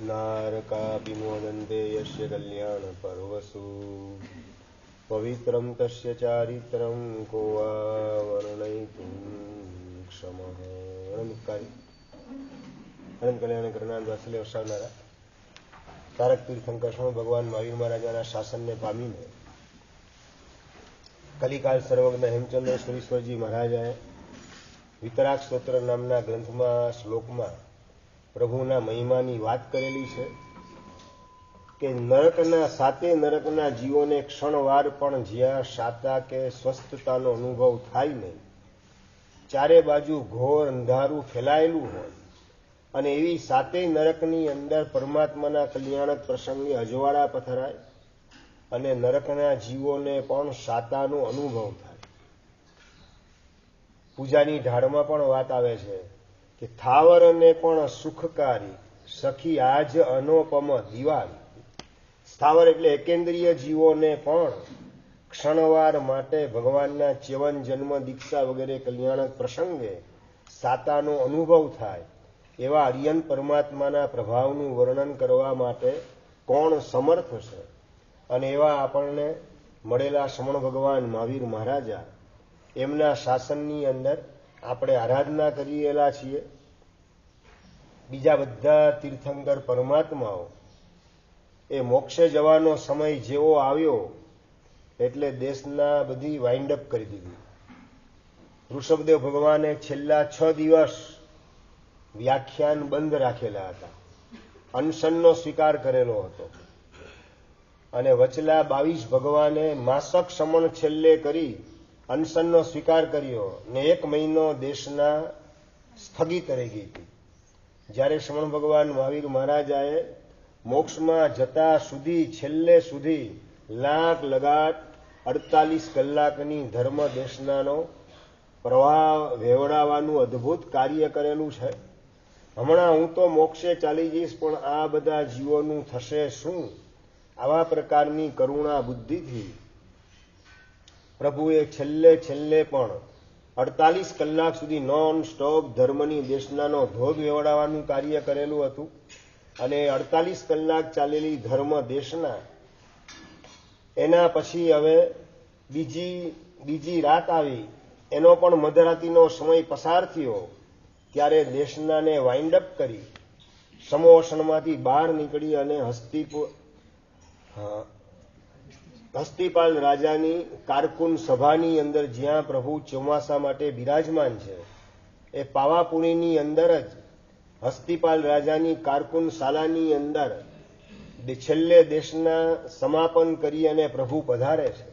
नारकापि मोदन्ते यस्य कल्याणपर्वसु पवित्रं तस्य चारित्रं को वा वर्णयितुं क्षमः। अनंत कल्याण करनार वात्सल्य वसावनारा તારક તીર્થંકર સ્વામી ભગવાન મહાવીર મહારાજાના શાસનને પામીને કલિકાલ સર્વજ્ઞ હેમચંદ્રેશ્વરીશ્વરજી મહારાજાએ વિતરાગ સ્તોત્ર નામના ગ્રંથમાં શ્લોકમાં પ્રભુના મહિમાની વાત કરેલી છે કે નરકના સાતે નરકના જીવોને ક્ષણવાર પણ જ્યાં શાતા કે સ્વસ્થતાનો અનુભવ થાય નહીં, ચારે બાજુ ઘોર અંધારું ફેલાયેલું હોય અને એવી સાતેય નરકની અંદર પરમાત્માના કલ્યાણક પ્રસંગે અજવાળા પથરાય અને નરકના જીવોને પણ શાતાનો અનુભવ થાય. પૂજાની ઢાળમાં પણ વાત આવે છે કે સ્થાવરને પણ સુખકારી સખી આજ અનોપમ દિવાળી. સ્થાવર એટલે એકેન્દ્રિય જીવોને પણ ક્ષણવાર માટે ભગવાનના ચ્યવન જન્મ દીક્ષા વગેરે કલ્યાણક પ્રસંગે શાતાનો અનુભવ થાય એવા અરિયન પરમાત્માના પ્રભાવનું વર્ણન કરવા માટે કોણ સમર્થ છે? અને એવા આપણને મળેલા શ્રમણ ભગવાન મહાવીર મહારાજા, એમના શાસનની અંદર આપણે આરાધના કરી રહેલા છીએ. બીજા બધા તીર્થંકર પરમાત્માઓ એ મોક્ષે જવાનો સમય જેવો આવ્યો એટલે દેશના બધી વાઇન્ડઅપ કરી દીધી. ઋષભદેવ ભગવાને છેલ્લા 6 દિવસ વ્યાખ્યાન બંધ રાખેલા હતા, અનશનનો સ્વીકાર કરેલો હતો અને વચલા 22 ભગવાને માસક સમણ છેલ્લે કરી અનશનનો સ્વીકાર કર્યો ને 1 મહિનો દેશના સ્થગિત રહી ગઈ હતી. જ્યારે શ્રમણ ભગવાન મહાવીર મહારાજાએ મોક્ષમાં જતા સુધી છેલ્લે સુધી લાખ લગાટ 48 કલાકની ધર્મ દેશનાનો પ્રવાહ વેવડાવવાનું અદ્ભુત કાર્ય કરેલું છે. હમણાં હું તો મોક્ષે ચાલી જઈશ પણ આ બધા જીવોનું થશે શું? આવા પ્રકારની કરુણા બુદ્ધિથી પ્રભુએ છેલ્લે પણ 48 કલાક સુધી નોન સ્ટોપ ધર્મની દેશનાનો ધોધ વેવડાવવાનું કાર્ય કરેલું હતું. અને 48 કલાક ચાલેલી ધર્મ દેશના એના પછી હવે બીજી રાત આવી, એનો પણ મધરાતીનો સમય પસાર થયો ત્યારે દેશનાને વાઇન્ડ અપ કરી સમોષણમાંથી બહાર નીકળી અને હસ્તિપાલ રાજાની કારકુન સભાની અંદર જ્યાં પ્રભુ ચોમાસા માટે બિરાજમાન છે એ પાવાપુરીની અંદર જ હસ્તિપાલ રાજાની કારકુન શાલાની અંદર છેલ્લે દેશના સમાપન કરી અને પ્રભુ પધારે છે.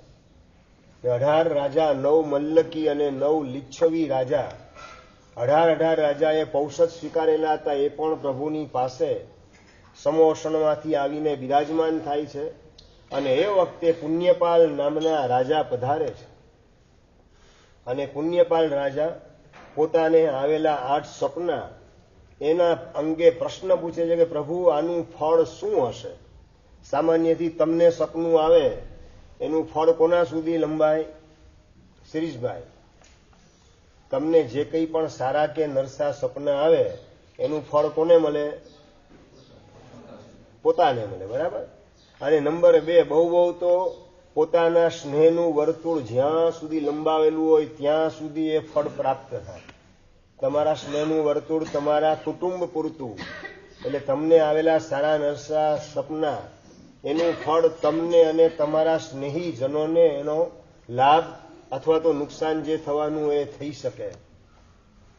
18 રાજા 9 મલ્લકી અને 9 લિચ્છવી રાજા 18 રાજાએ પૌષધ સ્વીકારેલા હતા, એ પણ પ્રભુની પાસે સમોષણમાંથી આવીને બિરાજમાન થાય છે. અને એ વખતે પુણ્યપાલ નામના રાજા પધારે છે અને પુણ્યપાલ રાજા પોતાને આવેલા 8 સપના એના અંગે પ્રશ્ન પૂછે છે કે પ્રભુ આનું ફળ શું હશે? સામાન્યથી તમને સપનું આવે એનું ફળ કોના સુધી લંબાય? શિરીષભાઈ, તમને જે કંઈ પણ સારા કે નરસા સપના આવે એનું ફળ કોને મળે? પોતાને મળે, બરાબર. અને નંબર 2, બહુ તો પોતાના સ્નેહનું વર્તુળ જ્યાં સુધી લંબાવેલું હોય ત્યાં સુધી એ ફળ પ્રાપ્ત થાય. તમારા સ્નેહનું વર્તુળ તમારા કુટુંબ પૂરતું, એટલે તમને આવેલા સારા નરસા સપના એનું ફળ તમને અને તમારા સ્નેહીજનોને એનો લાભ અથવા તો નુકસાન જે થવાનું એ થઈ શકે.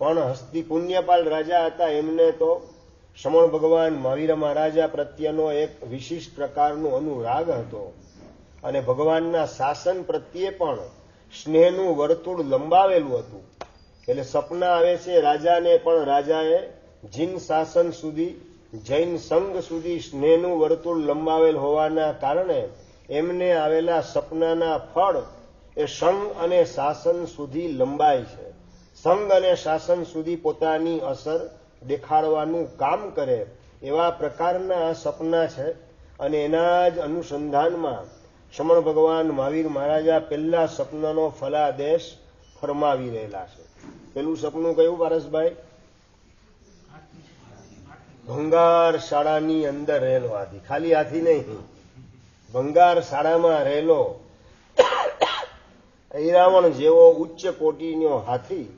પણ પુણ્યપાલ રાજા હતા, એમને તો શ્રમણ ભગવાન મહાવીર મહારાજા પ્રત્યેનો એક વિશિષ્ટ પ્રકારનો અનુરાગ હતો અને ભગવાનના શાસન પ્રત્યે પણ સ્નેહનું વર્તુળ લંબાવેલું હતું. એટલે સપના આવે છે રાજાને, પણ રાજાએ જીન શાસન સુધી, જૈન સંઘ સુધી સ્નેહનું વર્તુળ લંબાવેલ હોવાના કારણે એમને આવેલા સપનાના ફળ એ સંઘ અને શાસન સુધી લંબાય છે. સંઘ અને શાસન સુધી પોતાની અસર દેખાડવાનું કામ કરે એવા પ્રકારના સપના છે. અને એના જ અનુસંધાનમાં શ્રમણ ભગવાન મહાવીર મહારાજા પહેલા સપનાનો ફલાદેશ ફરમાવી રહેલા છે. પેલું સપનું કયું પારસભાઈ? ભંગાર શાળાની અંદર રહેલો હાથી, ખાલી હાથી નહીં, ભંગાર શાળામાં રહેલો ઐરાવણ જેવો ઉચ્ચ કોટીનો હાથી.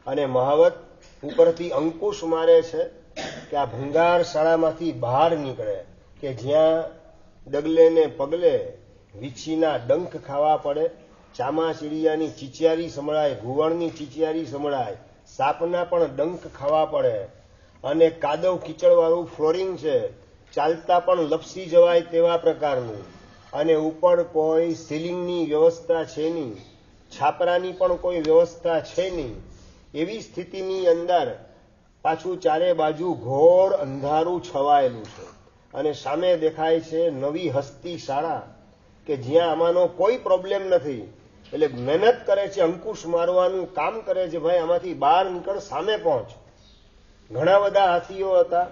અને મહાવત ઉપરથી અંકુશ મારે છે કે આ ભંગાર શાળામાંથી બહાર નીકળે, કે જ્યાં ડગલે ને પગલે વીછીના ડંખ ખાવા પડે, ચામાચીડિયાની ચીચિયારી સંભળાય, ઘુવણની ચીચિયારી સંભળાય, સાપના પણ ડંખ ખાવા પડે, અને કાદવ કીચડવાળું ફ્લોરિંગ છે, ચાલતા પણ લપસી જવાય તેવા પ્રકારનું, અને ઉપર કોઈ સીલિંગની વ્યવસ્થા છે નહીં, છાપરાની પણ કોઈ વ્યવસ્થા છે નહીં. એવી સ્થિતિની અંદર પાછું ચારે બાજુ ઘોર અંધારું છવાયેલું છે, અને સામે દેખાય છે નવી હસ્તી શાળા, કે જ્યાં આમાંનો કોઈ પ્રોબ્લેમ નથી. એટલે મહેનત કરે છે, અંકુશ મારવાનું કામ કરે છે, ભાઈ આમાંથી બહાર નીકળ, સામે પહોંચ. ઘણા બધા હાથીઓ હતા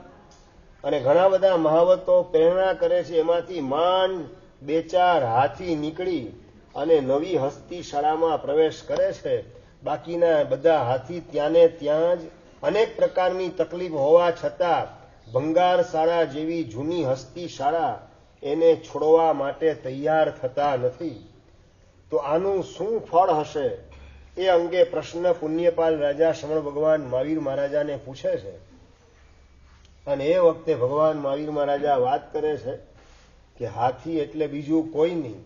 અને ઘણા બધા મહાવતો પ્રેરણા કરે છે, એમાંથી માંડ 2-4 હાથી નીકળી અને નવી હસ્તી શાળામાં પ્રવેશ કરે છે. બાકીના બધા હાથી ત્યાં ને ત્યાં જ અનેક પ્રકારની તકલીફ હોવા છતાં ભંગાર શાળા જેવી જૂની હસ્તી શાળા એને છોડવા માટે તૈયાર થતા નથી. તો આનું શું ફળ હશે એ અંગે પ્રશ્ન પુણ્યપાલ રાજા શ્રમણ ભગવાન મહાવીર મહારાજાને પૂછે છે. અને એ વખતે ભગવાન મહાવીર મહારાજા વાત કરે છે કે હાથી એટલે બીજું કોઈ નહીં,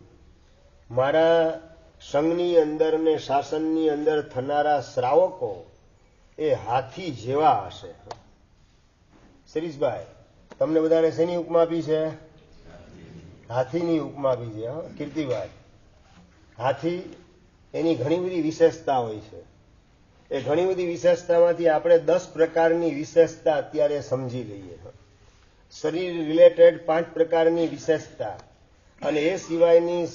મારા સંઘની અંદર ને શાસનની અંદર થનારા શ્રાવકો એ હાથી જેવા હશે. શિરીષભાઈ, તમને બધાને શેની ઉપમા આપી છે? હાથીની ઉપમા આપી છે. કીર્તિભાઈ, હાથી એની ઘણી બધી વિશેષતા હોય છે. એ ઘણી બધી વિશેષતામાંથી આપણે 10 પ્રકારની વિશેષતા અત્યારે સમજી લઈએ. શરીર રિલેટેડ 5 પ્રકારની વિશેષતા, અને એ સિવાયની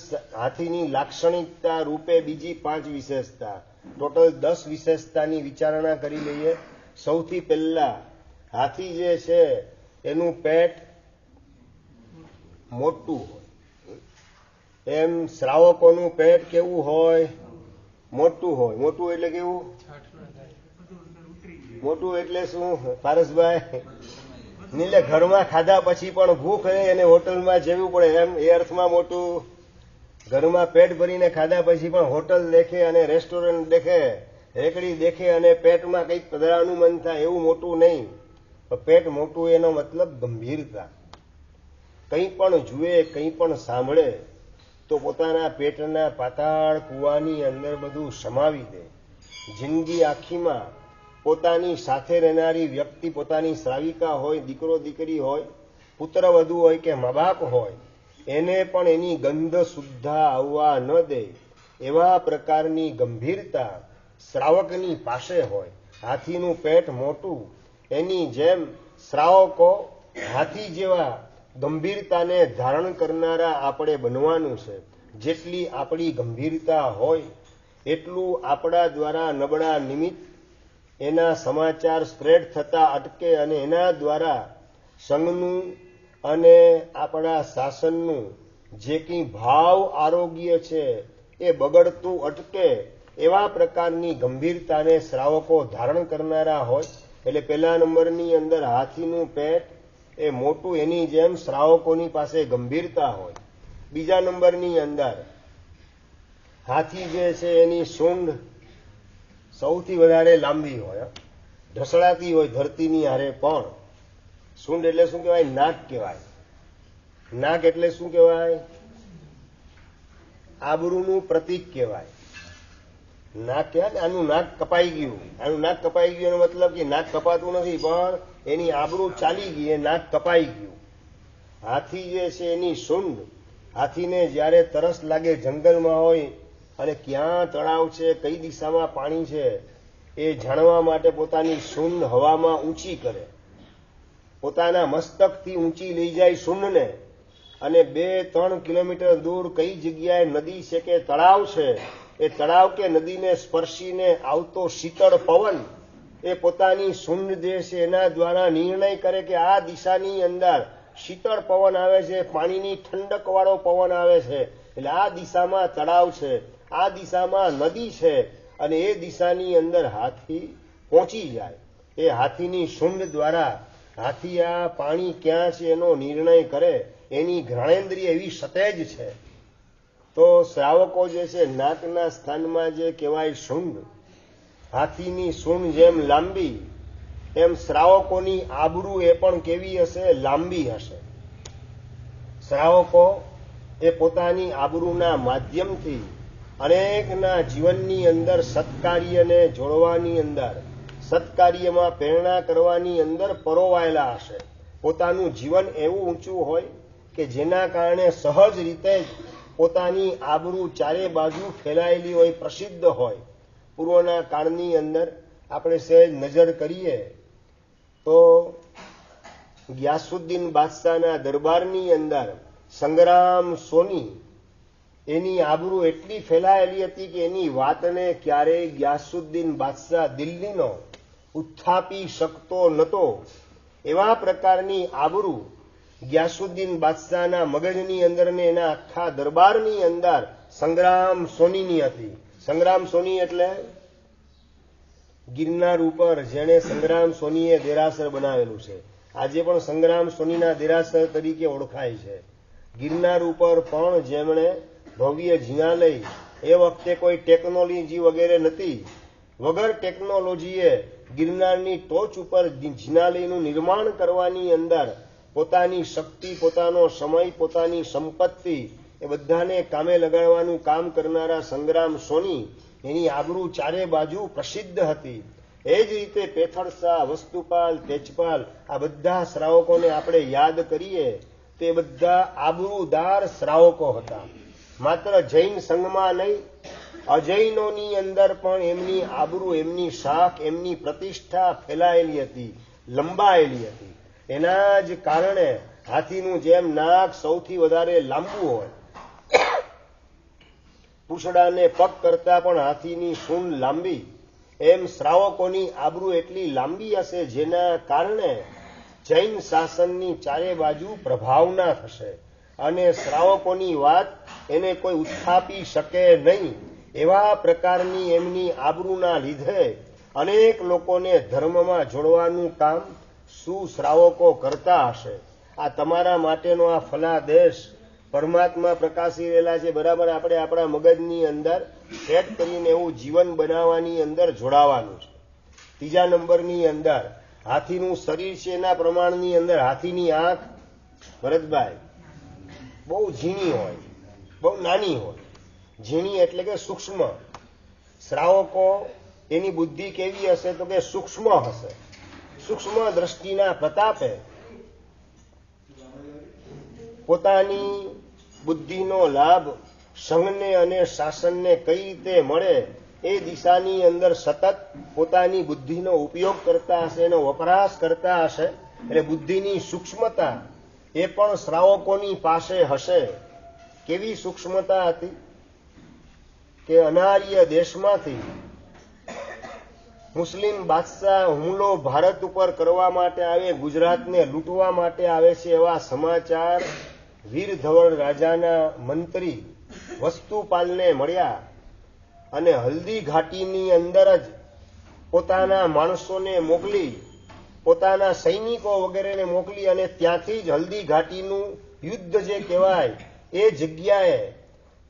હાથીની લાક્ષણિકતા રૂપે બીજી 5 વિશેષતા, ટોટલ 10 વિશેષતાની વિચારણા કરી લઈએ. સૌથી પહેલા, હાથી જે છે એનું પેટ મોટું હોય. એમ શ્રાવકોનું પેટ કેવું હોય? મોટું હોય. મોટું એટલે કેવું? મોટું એટલે શું પારસભાઈ? એટલે ઘરમાં ખાધા પછી પણ ભૂખ રહે અને હોટલમાં જવું પડે એમ, એ અર્થમાં મોટું. ઘરમાં પેટ ભરીને ખાધા પછી પણ હોટલ દેખે અને રેસ્ટોરન્ટ દેખે, રેકડી દેખે અને પેટમાં કંઈક પધરાવાનું મન થાય, એવું મોટું નહીં. પેટ મોટું એનો મતલબ ગંભીરતા. કંઈ પણ જુએ, કંઈ પણ સાંભળે તો પોતાના પેટના પાતાળ કૂવાની અંદર બધું સમાવી દે. જિંદગી આખીમાં પોતાની સાથે રહેનારી વ્યક્તિ, પોતાની શ્રાવિકા હોય, દીકરો દીકરી હોય, પુત્ર વધુ હોય કે મા બાપ હોય, એને પણ એની ગંધ સુદ્ધા આવવા ન દે એવા પ્રકારની ગંભીરતા શ્રાવકની પાસે હોય. હાથીનું પેટ મોટું, એની જેમ શ્રાવકો હાથી જેવા ગંભીરતાને ધારણ કરનારા આપણે બનવાનું છે. જેટલી આપણી ગંભીરતા હોય એટલું આપણા દ્વારા નબળા નિમિત્ત એના સમાચાર સ્પ્રેડ થતા અટકે, અને એના દ્વારા સંઘનું અને આપણા શાસનનું જે કંઈ ભાવ આરોગ્ય છે એ બગડતું અટકે. એવા પ્રકારની ગંભીરતાને શ્રાવકો ધારણ કરનારા હોય. એટલે પહેલા નંબરની અંદર હાથીનું પેટ એ મોટું, એની જેમ શ્રાવકોની પાસે ગંભીરતા હોય. બીજા નંબરની અંદર હાથી જે છે એની સૂંઢ સૌથી વધારે લાંબી હોય, ઢસડાતી હોય ધરતીની હારે. પણ સૂંઢ એટલે શું કહેવાય? નાક કહેવાય. નાક એટલે શું કહેવાય? આબરૂનું પ્રતીક કહેવાય. નાક કહેવાય ને, આનું નાક કપાઈ ગયું, આનું નાક કપાઈ ગયું એનો મતલબ કે નાક કપાતું નથી, પણ એની આબરૂ ચાલી ગઈ, એ નાક કપાઈ ગયું. હાથી જે છે એની સૂંઢ, હાથીને જ્યારે તરસ લાગે, જંગલમાં હોય અને ક્યાં તળાવ છે, કઈ દિશામાં પાણી છે એ જાણવા માટે પોતાની સૂંઢ હવામાં ઊંચી કરે. પોતાના મસ્તકથી ઊંચી લઈ જાય સૂંઢને, અને 2-3 કિલોમીટર દૂર કઈ જગ્યાએ નદી છે કે તળાવ છે, એ તળાવ કે નદીને સ્પર્શીને આવતો શીતળ પવન એ પોતાની સૂંઢ જે છે એના દ્વારા નિર્ણય કરે કે આ દિશાની અંદર શીતળ પવન આવે છે, પાણીની ઠંડકવાળો પવન આવે છે, એટલે આ દિશામાં તળાવ છે, આ દિશામાં નદી છે, અને એ દિશાની અંદર હાથી પહોંચી જાય. એ હાથીની સૂંઢ દ્વારા હાથી આ પાણી ક્યાં છે એનો નિર્ણય કરે એની ઘ્રાણેન્દ્રિય એવી સતેજ છે. તો શ્રાવકો જે છે નાકના સ્થાનમાં જે કહેવાય શૃંગ, હાથીની સૂંઢ જેમ લાંબી એમ શ્રાવકોની આબરૂ એ પણ કેવી હશે? લાંબી હશે. શ્રાવકો એ પોતાની આબરૂના માધ્યમથી અનેકના જીવનની અંદર સત્કાર્યને જોડવાની અંદર, સત્કાર્યમાં પ્રેરણા કરવાની અંદર પરોવાયેલા હશે. પોતાનું જીવન એવું ઊંચું હોય કે જેના કારણે સહજ રીતે જ પોતાની આબરૂ ચારે બાજુ ફેલાયેલી હોય, પ્રસિદ્ધ હોય. પૂર્વના કાળની અંદર આપણે સહેજ નજર કરીએ તો ગિયાસુદ્દીન બાદશાહના દરબારની અંદર સંગ્રામ સોની એની આબરૂ એટલી ફેલાયેલી હતી કે એની વાતને ક્યારેય ગિયાસુદ્દીન બાદશાહ દિલ્હીનો ઉત્થાપી શકતો નહોતો. એવા પ્રકારની આબરૂ ગિયાસુદ્દીન બાદશાહના મગજની અંદર ને એના આખા દરબારની અંદર સંગ્રામ સોનીની હતી. સંગ્રામ સોની એટલે ગિરનાર ઉપર જેણે સંગ્રામ સોનીએ દેરાસર બનાવેલું છે. આજે પણ સંગ્રામ સોનીના દેરાસર તરીકે ઓળખાય છે. ગિરનાર ઉપર પણ જેમણે ભવ્ય જિનાલય, એ વખતે કોઈ ટેકનોલોજી વગેરે નથી, વગર ટેકનોલોજીએ ગિરનારની ટોચ ઉપર જિનાલયનું નિર્માણ કરવાની અંદર પોતાની શક્તિ, પોતાનો સમય, પોતાની સંપત્તિ એ બધાને કામે લગાડવાનું કામ કરનારા સંગ્રામ સોની, એની આબરૂ ચારે બાજુ પ્રસિદ્ધ હતી. એ જ રીતે પેથળ શાહ, વસ્તુપાલ, તેજપાલ, આ બધા શ્રાવકોને આપણે યાદ કરીએ તે બધા આબરૂદાર શ્રાવકો હતા. માત્ર જૈન સંઘમાં નહીં, અજૈનોની અંદર પણ એમની આબરૂ, એમની શાખ, એમની પ્રતિષ્ઠા ફેલાયેલી હતી, લંબાયેલી હતી. એના જ કારણે હાથીનું જેમ નાક સૌથી વધારે લાંબુ હોય, પૂંછડાને પગ કરતા પણ હાથીની સૂંઢ લાંબી, એમ શ્રાવકોની આબરૂ એટલી લાંબી હશે જેના કારણે જૈન શાસનની ચારે બાજુ પ્રભાવના થશે અને શ્રાવકોની વાત એને કોઈ ઉત્થાપી શકે નહીં. એવા પ્રકારની એમની આબરૂના લીધે અનેક લોકોને ધર્મમાં જોડવાનું કામ સુશ્રાવકો કરતા હશે. આ તમારા માટેનો આ ફલાદેશ પરમાત્મા પ્રકાશી રહેલા છે. બરાબર આપણે આપણા મગજની અંદર સેટ કરીને એવું જીવન બનાવવાની અંદર જોડાવાનું છે. ત્રીજા નંબરની અંદર હાથીનું શરીર છે એના પ્રમાણની અંદર હાથીની આંખ, ભરતભાઈ, બહુ ઝીણી હોય, બહુ નાની હોય. ઝીણી એટલે કે સૂક્ષ્મ. શ્રાવકો એની બુદ્ધિ કેવી હશે તો કે સૂક્ષ્મ હશે. સૂક્ષ્મ દ્રષ્ટિના પ્રતાપે પોતાની બુદ્ધિનો લાભ સંઘને અને શાસનને કઈ રીતે મળે એ દિશાની અંદર સતત પોતાની બુદ્ધિનો ઉપયોગ કરતા હશે, એનો વપરાશ કરતા હશે. એટલે બુદ્ધિની સૂક્ષ્મતા એ પણ શ્રાવકોની પાસે હશે. કેવી સૂક્ષ્મતા હતી કે અનાર્ય દેશમાંથી મુસ્લિમ બાદશાહ હુમલો ભારત ઉપર કરવા માટે આવે, ગુજરાતને લૂંટવા માટે આવે છે, એવા સમાચાર વીર ધવળ રાજાના મંત્રી વસ્તુપાલને મળ્યા અને હલ્દી ઘાટીની અંદર જ પોતાના માણસોને મોકલી, પોતાના સૈનિકો વગેરેને મોકલી અને ત્યાંથી જ હલ્દી ઘાટીનું યુદ્ધ જે કહેવાય એ જગ્યાએ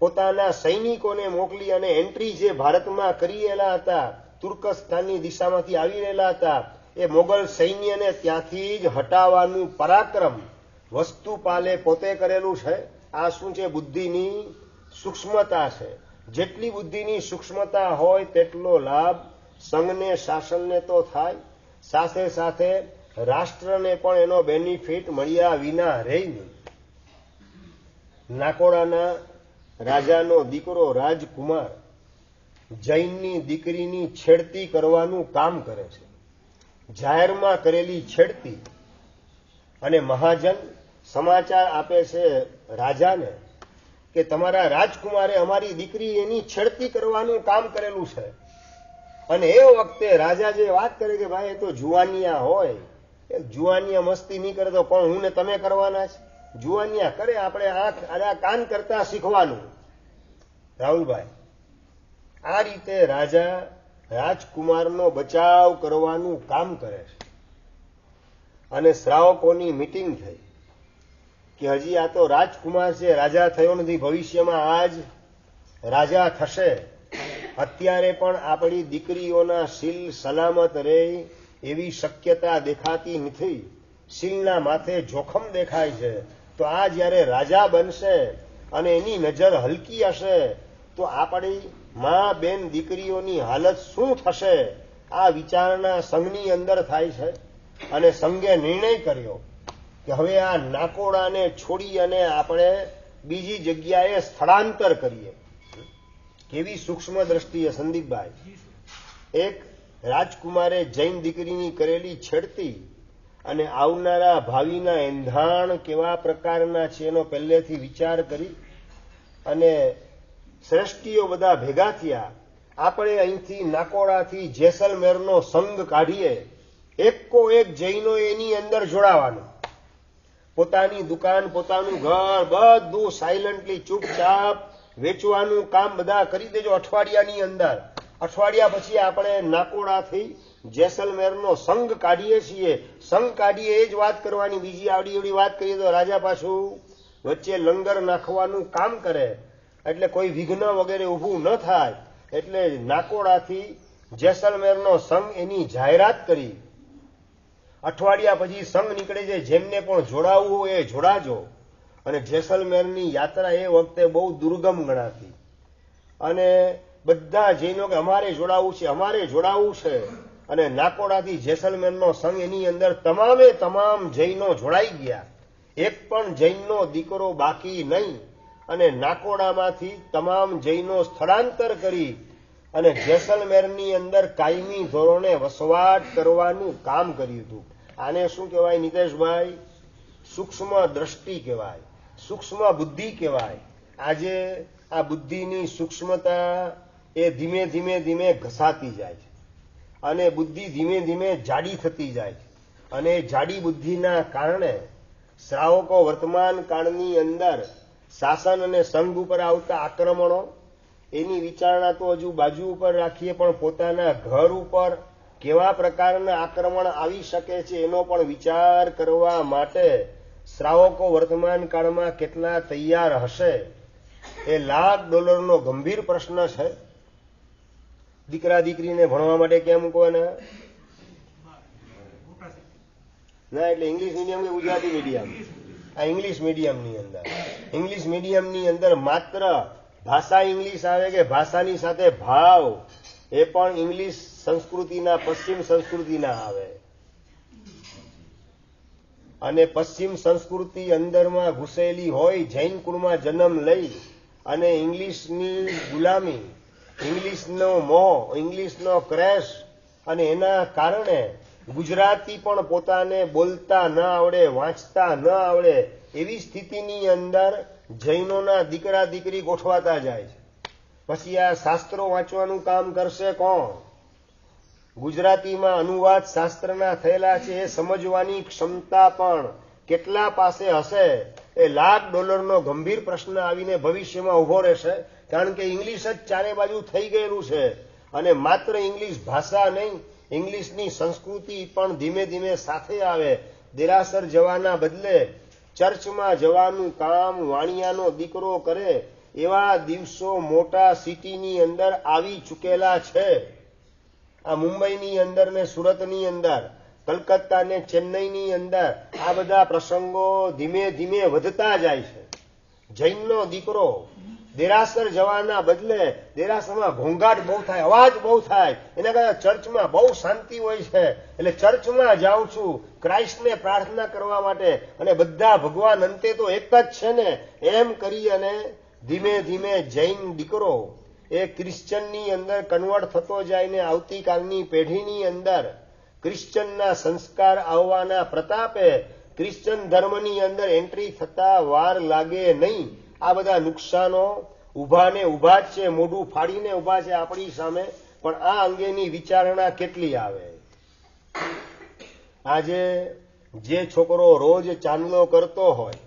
પોતાના સૈનિકોને મોકલી અને એન્ટ્રી જે ભારતમાં કરી રહેલા હતા, તુર્કસ્તાનની દિશામાંથી આવી રહેલા હતા, એ મોગલ સૈન્યને ત્યાંથી જ હટાવવાનું પરાક્રમ વસ્તુપાલે પોતે કરેલું છે. આ શું છે? બુદ્ધિની સૂક્ષ્મતા છે. જેટલી બુદ્ધિની સૂક્ષ્મતા હોય તેટલો લાભ સંઘને, શાસનને તો થાય, સાથે સાથે રાષ્ટ્રને પણ એનો બેનિફિટ મળ્યા વિના રહે નહીં. નાકોડાના રાજાનો દીકરો રાજકુમાર જૈનની દીકરીની છેડતી કરવાનું કામ કરે છે. જાહેરમાં કરેલી છેડતી, અને મહાજન સમાચાર આપે છે રાજાને કે તમારા રાજકુમારે અમારી દીકરી એની છેડતી કરવાનું કામ કરેલું છે. અને એ વખતે રાજા જે વાત કરે કે ભાઈ એ તો જુવાનિયા હોય, એ જુવાનિયા મસ્તી નહીં કરે તો પણ હું ને તમે કરવાના છે? જુવાનિયા કરે, આપણે આંખ આડા કાન કરતા શીખવાનું. રાહુલભાઈ, આ રીતે રાજા રાજકુમારનો બચાવ કરવાનું કામ કરે છે. અને શ્રાવકોની મીટિંગ થઈ કે હજી આ તો રાજકુમાર છે, રાજા થયો નથી, ભવિષ્યમાં આ જ રાજા થશે. અત્યારે પણ આપણી દીકરીઓના શીલ સલામત રહે એવી શક્યતા દેખાતી નથી. શીલના માથે જોખમ દેખાય છે. તો આ જ્યારે રાજા બનશે અને એની નજર હલકી હશે તો આપણી મા બેન દીકરીઓની હાલત શું થશે? આ વિચારણા સંઘની અંદર થાય છે. અને સંઘે નિર્ણય કર્યો કે હવે આ નાકોડાને છોડી અને આપણે બીજી જગ્યાએ સ્થળાંતર કરીએ. કેવી સૂક્ષ્મ દ્રષ્ટિએ સંદીપભાઈ! એક રાજકુમારે જૈન દીકરીની કરેલી છેડતી અને આવનારા ભાવિના એંધાણ કેવા પ્રકારના છે એનો પહેલેથી વિચાર કરી અને શ્રેષ્ઠીઓ બધા ભેગા થયા. આપણે અહીંથી નાકોડાથી જેસલમેરનો સંઘ કાઢીએ, એકો એક જૈનો એની અંદર જોડાવાનું. પોતાની દુકાન, પોતાનું ઘર બધું સાયલન્ટલી ચૂપચાપ વેચવાનું કામ બધા કરી દેજો અઠવાડિયાની અંદર. અઠવાડિયા પછી આપણે નાકોડાથી જેસલમેરનો સંઘ કાઢીએ છીએ. સંઘ કાઢીએ એ જ વાત કરવાની, બીજી આવડી એવડી વાત કરીએ તો રાજા પાછું વચ્ચે લંગર નાખવાનું કામ કરે, એટલે કોઈ વિઘ્ન વગેરે ઊભું ન થાય. એટલે નાકોડાથી જેસલમેરનો સંઘ એની જાહેરાત કરી. અઠવાડિયા પછી સંઘ નીકળે છે, જેમને પણ જોડાવવું હોય એ જોડાજો. અને જેસલમેરની યાત્રા એ વખતે બહુ દુર્ગમ ગણાતી અને બધા જૈનો કે અમારે જોડાવવું છે, અમારે જોડાવવું છે. અને નાકોડાથી જેસલમેરનો સંઘ એની અંદર તમામે તમામ જૈનો જોડાઈ ગયા. એક પણ જૈનનો દીકરો બાકી નહીં. અને નાકોડામાંથી તમામ જૈનો સ્થળાંતર કરી અને જેસલમેરની અંદર કાયમી ધોરણે વસવાટ કરવાનું કામ કર્યું હતું. આને શું કહેવાય નીતેશભાઈ? સૂક્ષ્મ દ્રષ્ટિ કહેવાય, સૂક્ષ્મ બુદ્ધિ કહેવાય. આજે આ બુદ્ધિની સૂક્ષ્મતા એ ધીમે ધીમે ધીમે ઘસાતી જાય છે અને બુદ્ધિ ધીમે ધીમે જાડી થતી જાય છે. અને જાડી બુદ્ધિના કારણે શ્રાવકો વર્તમાન કાળની અંદર શાસન અને સંઘ ઉપર આવતા આક્રમણો એની વિચારણા તો હજુ બાજુ ઉપર રાખીએ, પણ પોતાના ઘર ઉપર કેવા પ્રકારના આક્રમણ આવી શકે છે એનો પણ વિચાર કરવા માટે શ્રાવકો વર્તમાન કાળમાં કેટલા તૈયાર હશે એ $1,00,000 ગંભીર પ્રશ્ન છે. દીકરા દીકરીને ભણવા માટે કેમ મૂકવાના? ના, એટલે ઇંગ્લિશ મીડિયમ કે ગુજરાતી મીડિયમ? આ ઇંગ્લિશ મીડિયમની અંદર, ઇંગ્લિશ મીડિયમની અંદર માત્ર ભાષા ઇંગ્લિશ આવે કે ભાષાની સાથે ભાવ એ પણ ઇંગ્લિશ સંસ્કૃતિના, પશ્ચિમ સંસ્કૃતિના આવે. અને પશ્ચિમ સંસ્કૃતિ અંદરમાં ઘૂસેલી હોય, જૈન કુળમાં જન્મ લઈ અને ઇંગ્લિશની ગુલામી, ઇંગ્લિશનો મોહ, ઇંગ્લિશનો ક્રેશ, અને એના કારણે ગુજરાતી પણ પોતાને બોલતા ન આવડે, વાંચતા ન આવડે એવી સ્થિતિની અંદર જૈનોના દીકરા દીકરી ગોઠવાતા જાય છે. પછી આ શાસ્ત્રો વાંચવાનું કામ કરશે કોણ? ગુજરાતીમાં અનુવાદ શાસ્ત્રના થયેલા છે એ સમજવાની ક્ષમતા પણ કેટલા પાસે હશે? એ $1,00,000 ગંભીર પ્રશ્ન આવીને ભવિષ્યમાં ઉભો રહેશે. કારણ કે ઇંગ્લિશ જ ચારે બાજુ થઈ ગયેલું છે. અને માત્ર ઇંગ્લિશ ભાષા નહીં, ઇંગ્લિશની સંસ્કૃતિ પણ ધીમે ધીમે સાથે આવે. દેરાસર જવાના બદલે ચર્ચમાં જવાનું કામ વાણિયાનો દીકરો કરે એવા દિવસો મોટા સિટીની અંદર આવી ચૂકેલા છે. આ મુંબઈની અંદર ને સુરતની અંદર, કલકત્તા ને ચેન્નઈની અંદર આ બધા પ્રસંગો ધીમે ધીમે વધતા જાય છે. જૈનનો દીકરો દેરાસર જવાના બદલે દેરાસરમાં ઘોંઘાટ બહુ થાય, અવાજ બહુ થાય, એના કરતા ચર્ચમાં બહુ શાંતિ હોય છે, એટલે ચર્ચમાં જાઉં છું ક્રાઇસ્ટને પ્રાર્થના કરવા માટે, અને બધા ભગવાન અંતે તો એક જ છે ને, એમ કરી અને ધીમે ધીમે જૈન દીકરો એ ક્રિશ્ચનની અંદર કન્વર્ટ થતો જાય ને આવતીકાલની પેઢીની અંદર ક્રિશ્ચનના સંસ્કાર આવવાના પ્રતાપે ક્રિશ્ચન ધર્મની અંદર એન્ટ્રી થતા વાર લાગે નહીં. આ બધા નુકસાનો ઊભા ને ઊભા જ છે, મોઢું ફાડીને ઊભા છે આપણી સામે. પણ આ અંગેની વિચારણા કેટલી આવે? આજે જે છોકરો રોજ ચાંદલો કરતો હોય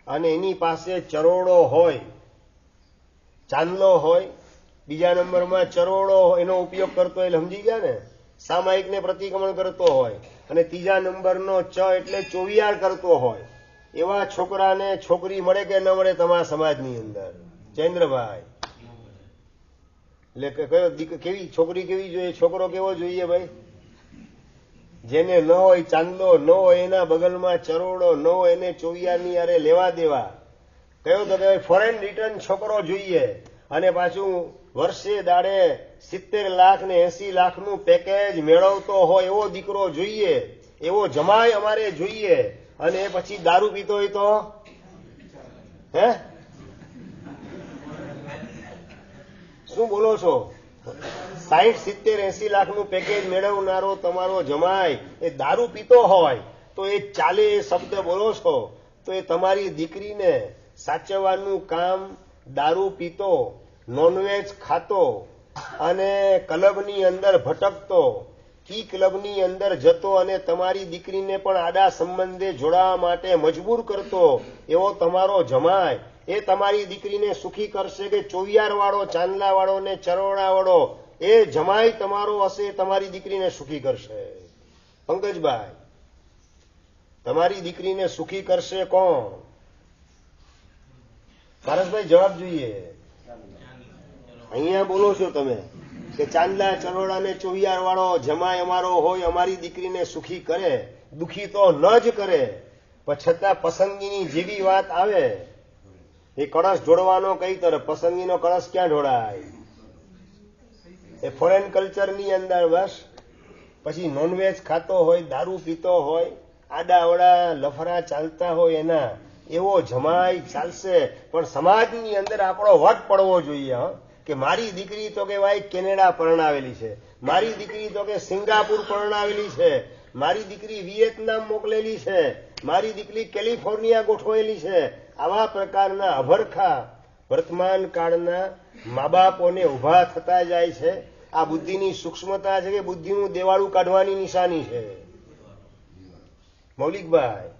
અને એની પાસે ચરોડો હોય, ચાંદલો હોય, બીજા નંબરમાં ચરોડો એનો ઉપયોગ કરતો હોય, સમજી ગયા ને? સામાયિકને પ્રતિક્રમણ કરતો હોય અને ત્રીજા નંબરનો ચ એટલે ચોવિયાર કરતો હોય એવા છોકરાને છોકરી મળે કે ન મળે તમારા સમાજની અંદર? જયેન્દ્રભાઈ, એટલે કેવી છોકરી કેવી જોઈએ, છોકરો કેવો જોઈએ ભાઈ? જેને ન હોય ચાંદલો, ન હોય એના બગલમાં ચરોડો, ન હોય એને ચોવિયારની યારે લેવા દેવા. કયો તો કે ફોરેન રિટર્ન છોકરો જોઈએ અને પાછું વર્ષે દાડે 70 લાખ ને 80 લાખનું પેકેજ મેળવતો હોય એવો દીકરો જોઈએ, એવો જમાય અમારે જોઈએ. અને પછી દારૂ પીતો હોય તો હે શું બોલો છો? 60, 70, 80 લાખનું પેકેજ મેળવનારો તમારો જમાય એ દારૂ પીતો હોય તો એ ચાલે એ શબ્દ બોલો છો તો એ તમારી દીકરીને સાચવવાનું કામ દારૂ પીતો, નોનવેજ ખાતો અને ક્લબની અંદર ભટકતો, કી ક્લબની અંદર જતો અને તમારી દીકરીને પણ આડા સંબંધે જોડાવા માટે મજબૂર કરતો એવો તમારો જમાય એ તમારી દીકરીને સુખી કરશે કે ચોવિયારવાળો, ચાંદલાવાળો ને ચરોડાવાળો એ જમાય તમારો હશે તમારી દીકરીને સુખી કરશે? પંકજભાઈ, તમારી દીકરીને સુખી કરશે કોણ? પારસભાઈ જવાબ જોઈએ. અહીંયા બોલો છો તમે કે ચાંદલા, ચરોડા ને ચોવિયાર વાળો જમાય અમારો હોય અમારી દીકરીને સુખી કરે, દુખી તો ન જ કરે. પણ છતાં પસંદગીની જેવી વાત આવે એ કળશ જોડવાનો કઈ તરફ? પસંદગીનો કળશ ક્યાં જોડાય? એ ફોરેન કલ્ચરની અંદર. બસ પછી નોનવેજ ખાતો હોય, દારૂ પીતો હોય, આડાઅવડા લફરા ચાલતા હોય એના એવો જમાય ચાલશે. પણ સમાજની અંદર આપણો વટ પડવો જોઈએ કે મારી દીકરી તો કે ભાઈ કેનેડા પરણાવેલી છે, મારી દીકરી તો કે સિંગાપુર પરણાવેલી છે, મારી દીકરી વિયેતનામ મોકલેલી છે, મારી દીકરી કેલિફોર્નિયા ગોઠવાયેલી છે. આવા પ્રકારના અભરખા વર્તમાન કાળના મા બાપોને ઉભા થતા જાય છે. આ બુદ્ધિની સૂક્ષ્મતા છે કે બુદ્ધિનું દેવાળું કાઢવાની નિશાની છે? મૌલિકભાઈ,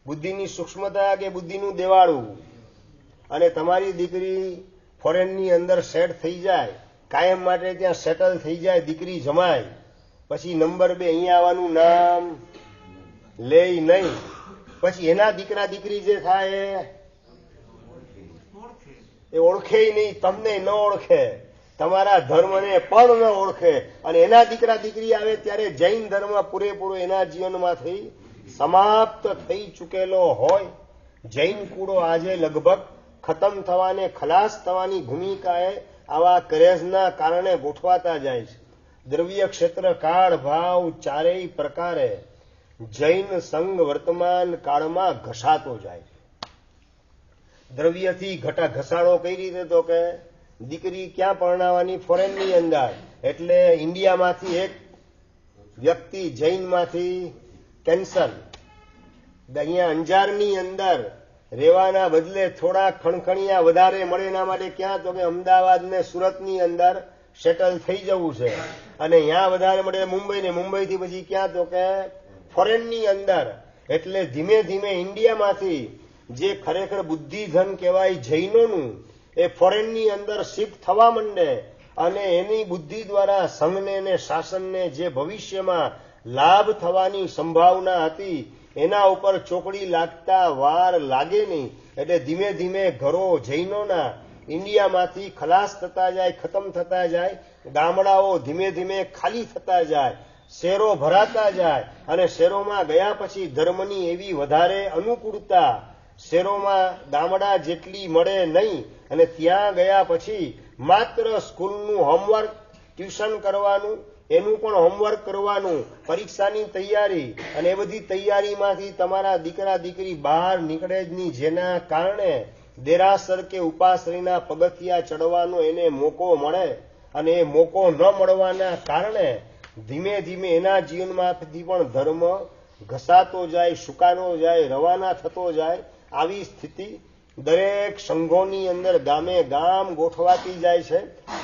બુદ્ધિની સૂક્ષ્મતા કે બુદ્ધિનું દેવાળું? અને તમારી દીકરી ફોરેનની અંદર સેટ થઈ જાય, કાયમ માટે ત્યાં સેટલ થઈ જાય, દીકરી જમાય, પછી નંબર 2 અહીંયા આવવાનું નામ લે નહીં. પછી એના દીકરા દીકરી જે થાય એ ઓળખે નહીં, તમને ન ઓળખે, તમારા ધર્મને પણ ન ઓળખે. અને એના દીકરા દીકરી આવે ત્યારે જૈન ધર્મ પૂરેપૂરો એના જીવનમાંથી સમાપ્ત થઈ ચૂકેલો હોય. જૈન કુળો આજે લગભગ ખતમ થવાને, ખલાસ થવાની ભૂમિકાએ આવા ક્રેઝના કારણે ગોઠવાતા જાય છે. દ્રવ્ય ક્ષેત્ર, કાળ, ભાવ ચારેય પ્રકારે જૈન સંઘ વર્તમાન કાળમાં ઘસાતો જાય છે. દ્રવ્યથી ઘસાડો કઈ રીતે? તો કે દીકરી ક્યાં પરણાવવાની? ફોરેનની અંદર. એટલે ઇન્ડિયામાંથી એક વ્યક્તિ જૈનમાંથી કેન્સલ, અહીંયા અંજારની અંદર રહેવાના બદલે થોડા ખણખણિયા વધારે મળે એના માટે ક્યાં? તો કે અમદાવાદ ને સુરતની અંદર સેટલ થઈ જવું છે. અને અહીંયા વધારે મળે મુંબઈ, ને મુંબઈથી પછી ક્યાં? તો કે ફોરેનની અંદર. એટલે ધીમે ધીમે ઇન્ડિયામાંથી જે ખરેખર બુદ્ધિધન કહેવાય જૈનોનું એ ફોરેનની અંદર શિફ્ટ થવા માંડે અને એની બુદ્ધિ દ્વારા સંઘને અને શાસનને જે ભવિષ્યમાં લાભ થવાની સંભાવના હતી એના ઉપર ચોકડી લાગતા વાર લાગે નહીં. એટલે ધીમે ધીમે ઘરો જૈનોના ઇન્ડિયામાંથી ખલાસ થતા જાય, ખતમ થતા જાય, ગામડાઓ ધીમે ધીમે ખાલી થતા જાય, શહેરો ભરાતા જાય. અને શહેરોમાં ગયા પછી ધર્મની એવી વધારે અનુકૂળતા શહેરોમાં ગામડા જેટલી મળે નહીં. અને ત્યાં ગયા પછી માત્ર સ્કૂલનું હોમવર્ક, ટ્યુશન કરવાનું, એનું પણ હોમવર્ક કરવાનું, પરીક્ષાની તૈયારી, અને એ બધી તૈયારીમાંથી તમારા દીકરા દીકરી બહાર નીકળે જ નહીં. જેના કારણે દેરાસર કે ઉપાશ્રયના પગથિયા ચડવાનો એને મોકો મળે. અને એ મોકો ન મળવાના કારણે ધીમે ધીમે એના જીવનમાંથી પણ ધર્મ ઘસાતો જાય, સુકાતો જાય, રવાના થતો જાય. આવી સ્થિતિ દરેક સંઘોની અંદર ગામે ગામ ગોઠવાતી જાય છે.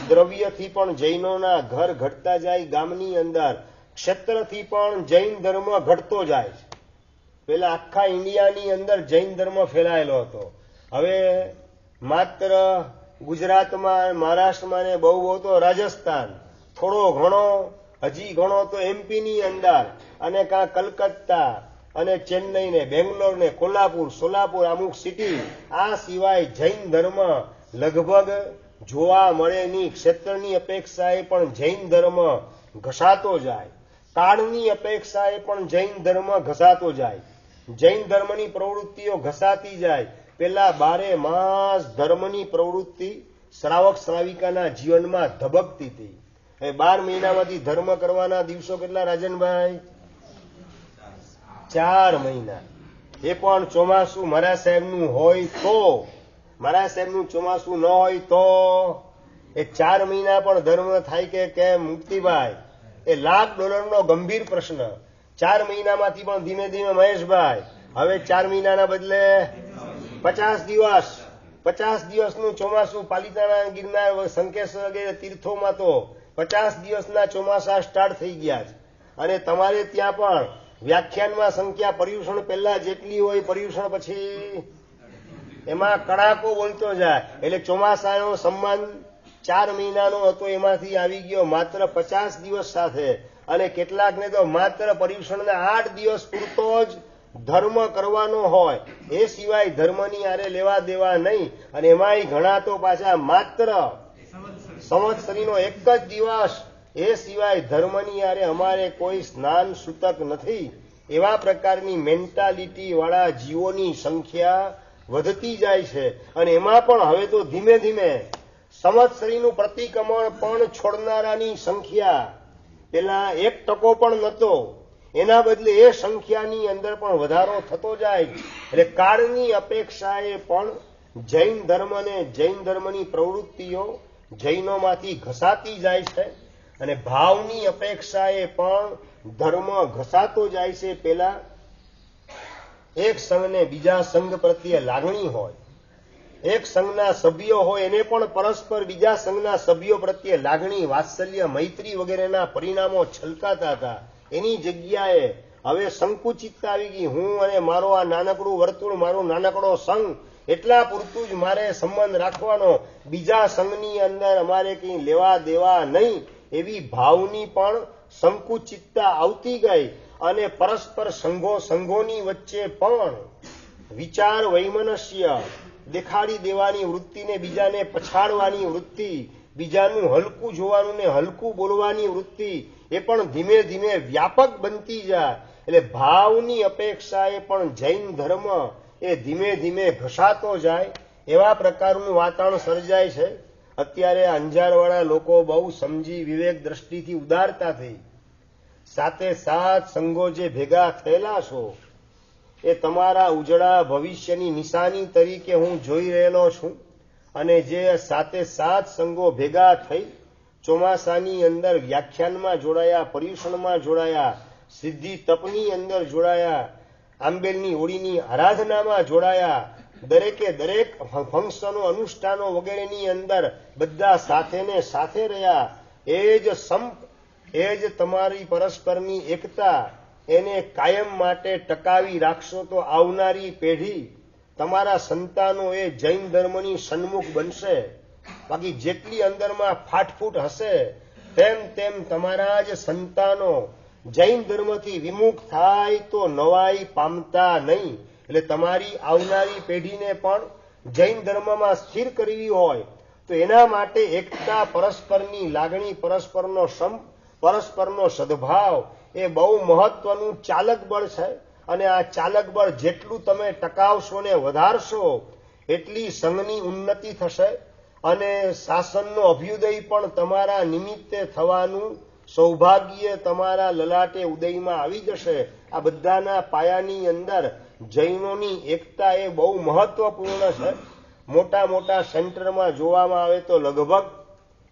દ્રવ્યથી પણ જૈનોના ઘર ઘટતા જાય ગામની અંદર, ક્ષેત્રથી પણ જૈન ધર્મ ઘટતો જાય છે. પેલા આખા ઇન્ડિયાની અંદર જૈન ધર્મ ફેલાયેલો હતો. હવે માત્ર ગુજરાતમાં, મહારાષ્ટ્રમાં ને બહુ તો રાજસ્થાન, થોડો ઘણો હજી ગણો તો એમપી ની અંદર અને કાં કલકત્તા અને ચેન્નઈ ને બેંગ્લોર ને કોલ્હાપુર સોલાપુર અમુક સિટી, આ સિવાય જૈન ધર્મ લગભગ જોવા મળે નહીં. ક્ષેત્રની અપેક્ષાએ પણ જૈન ધર્મ ઘસાતો જાય, કાળની અપેક્ષાએ પણ જૈન ધર્મ ઘસાતો જાય. જૈન ધર્મની પ્રવૃત્તિઓ ઘસાતી જાય. પેલા 12 માસ ધર્મની પ્રવૃત્તિ શ્રાવક શ્રાવિકાના જીવનમાં ધબકતી હતી. હવે 12 મહિનામાંથી ધર્મ કરવાના દિવસો કેટલા રાજનભાઈ? 4 મહિના. એ પણ ચોમાસું મહારાજ સાહેબનું હોય તો, મહારાજ સાહેબનું ચોમાસું ન હોય તો એ 4 મહિના પણ ધર્મ થાય કે કેમ મુક્તિભાઈ? એ $1,00,000 ગંભીર પ્રશ્ન. 4 મહિનામાંથી પણ ધીમે ધીમે મહેશભાઈ હવે 4 મહિનાના બદલે 50 દિવસ, 50 દિવસનું ચોમાસું. પાલિતાણા, ગિરનાર, શંકેશ્વર વગેરે તીર્થોમાં તો 50 દિવસના ચોમાસા સ્ટાર્ટ થઈ ગયા છે. અને તમારે ત્યાં પણ વ્યાખ્યાનમાં સંખ્યા પર્યુષણ પહેલા જેટલી હોય, પર્યુષણ પછી એમાં કડાકો બોલતો જાય. એટલે ચોમાસાનો સંબંધ 4 મહિનાનો હતો, એમાંથી આવી ગયો માત્ર 50 દિવસ સાથે. અને કેટલાકને તો માત્ર પર્યુષણના 8 દિવસ પૂરતો જ ધર્મ કરવાનો હોય, એ સિવાય ધર્મની આરે લેવા દેવા નહીં. અને એમાંય ઘણા તો પાછા માત્ર સંવત્સરીનો 1 જ દિવસ, એ સિવાય ધર્મની આરે અમારે કોઈ સ્નાન સૂતક નથી. એવા પ્રકારની મેન્ટાલિટી વાળા જીવોની સંખ્યા વધતી જાય છે. અને એમાં પણ હવે તો ધીમે ધીમે સંવત્સરીનું પ્રતિક્રમણ પણ છોડનારાની સંખ્યા પેલા 1% પણ નહોતો, એના બદલે એ સંખ્યાની અંદર પણ વધારો થતો જાય. એટલે કાળની અપેક્ષાએ પણ જૈન ધર્મ અને જૈન ધર્મની પ્રવૃત્તિઓ જૈનોમાંથી ઘસાતી જાય છે. અને ભાવની અપેક્ષાએ પણ ધર્મ ઘસાતો જાય છે. પેલા એક સંઘને બીજા સંઘ પ્રત્યે લાગણી હોય, એક સંઘના સભ્યો હોય એને પણ પરસ્પર બીજા સંઘના સભ્યો પ્રત્યે લાગણી, વાત્સલ્ય, મૈત્રી વગેરેના પરિણામો છલકાતા હતા. એની જગ્યાએ હવે સંકુચિતતા આવી ગઈ. હું અને મારો આ નાનકડું વર્તુળ, મારો નાનકડો સંઘ, એટલા પૂરતું જ મારે સંબંધ રાખવાનો, બીજા સંઘની અંદર અમારે કંઈ લેવા દેવા નહીં. એવી ભાવની પણ સંકુચિતતા આવતી ગઈ. અને પરસ્પર સંઘોની વચ્ચે પણ વિચાર વૈમનસ્ય, દેખાડી દેવાની વૃત્તિને બીજાને પછાડવાની વૃત્તિ, બીજાનું હલકું જોવાનું ને હલકું બોલવાની વૃત્તિ, એ પણ ધીમે ધીમે વ્યાપક બનતી જાય. એટલે ભાવની અપેક્ષાએ પણ જૈન ધર્મ એ ધીમે ધીમે ઘસાતો જાય. એવા પ્રકારનું વાતાવરણ સર્જાય છે. અત્યારે અંજારવાળા લોકો બહુ સમજી વિવેક દ્રષ્ટિથી ઉદારતા થઈ. 7 સંઘો જે ભેગા થયેલા છો, એ તમારા ઉજળા ભવિષ્યની નિશાની તરીકે હું જોઈ રહેલો છું. અને જે 7 સંઘો ભેગા થઈ ચોમાસાની અંદર વ્યાખ્યાનમાં જોડાયા, પર્યુષણમાં જોડાયા, સિદ્ધિ તપની અંદર જોડાયા, આંબેલની હોળીની આરાધનામાં જોડાયા, દરેકે દરેક ફંક્શનો, અનુષ્ઠાનો વગેરેની અંદર બધા સાથે ને સાથે રહ્યા. એ જ સંપ, એ જ તમારી પરસ્પરની એકતા, એને કાયમ માટે ટકાવી રાખશો તો આવનારી પેઢી, તમારા સંતાનો એ જૈન ધર્મની સન્મુખ બનશે. બાકી જેટલી અંદરમાં ફાટફૂટ હશે તેમ તેમ તમારા જ સંતાનો જૈન ધર્મથી વિમુખ થાય તો નવાઈ પામતા નહીં. એટલે તમારી આવનારી પેઢીને પણ જૈન ધર્મમાં સ્થિર કરવી હોય તો એના માટે એકતા, પરસ્પરની લાગણી, પરસ્પરનો સંપ, પરસ્પરનો સદભાવ એ બહુ મહત્વનું ચાલક બળ છે. અને આ ચાલક બળ જેટલું તમે ટકાવશો ને વધારશો એટલી સંઘની ઉન્નતિ થશે. અને શાસનનો અભ્યુદય પણ તમારા નિમિત્તે થવાનું સૌભાગ્ય તમારા લલાટે ઉદયમાં આવી જશે. આ બધાના પાયાની અંદર જૈનોની એકતા એ બહુ મહત્વપૂર્ણ છે. મોટા મોટા સેન્ટરમાં જોવામાં આવે તો લગભગ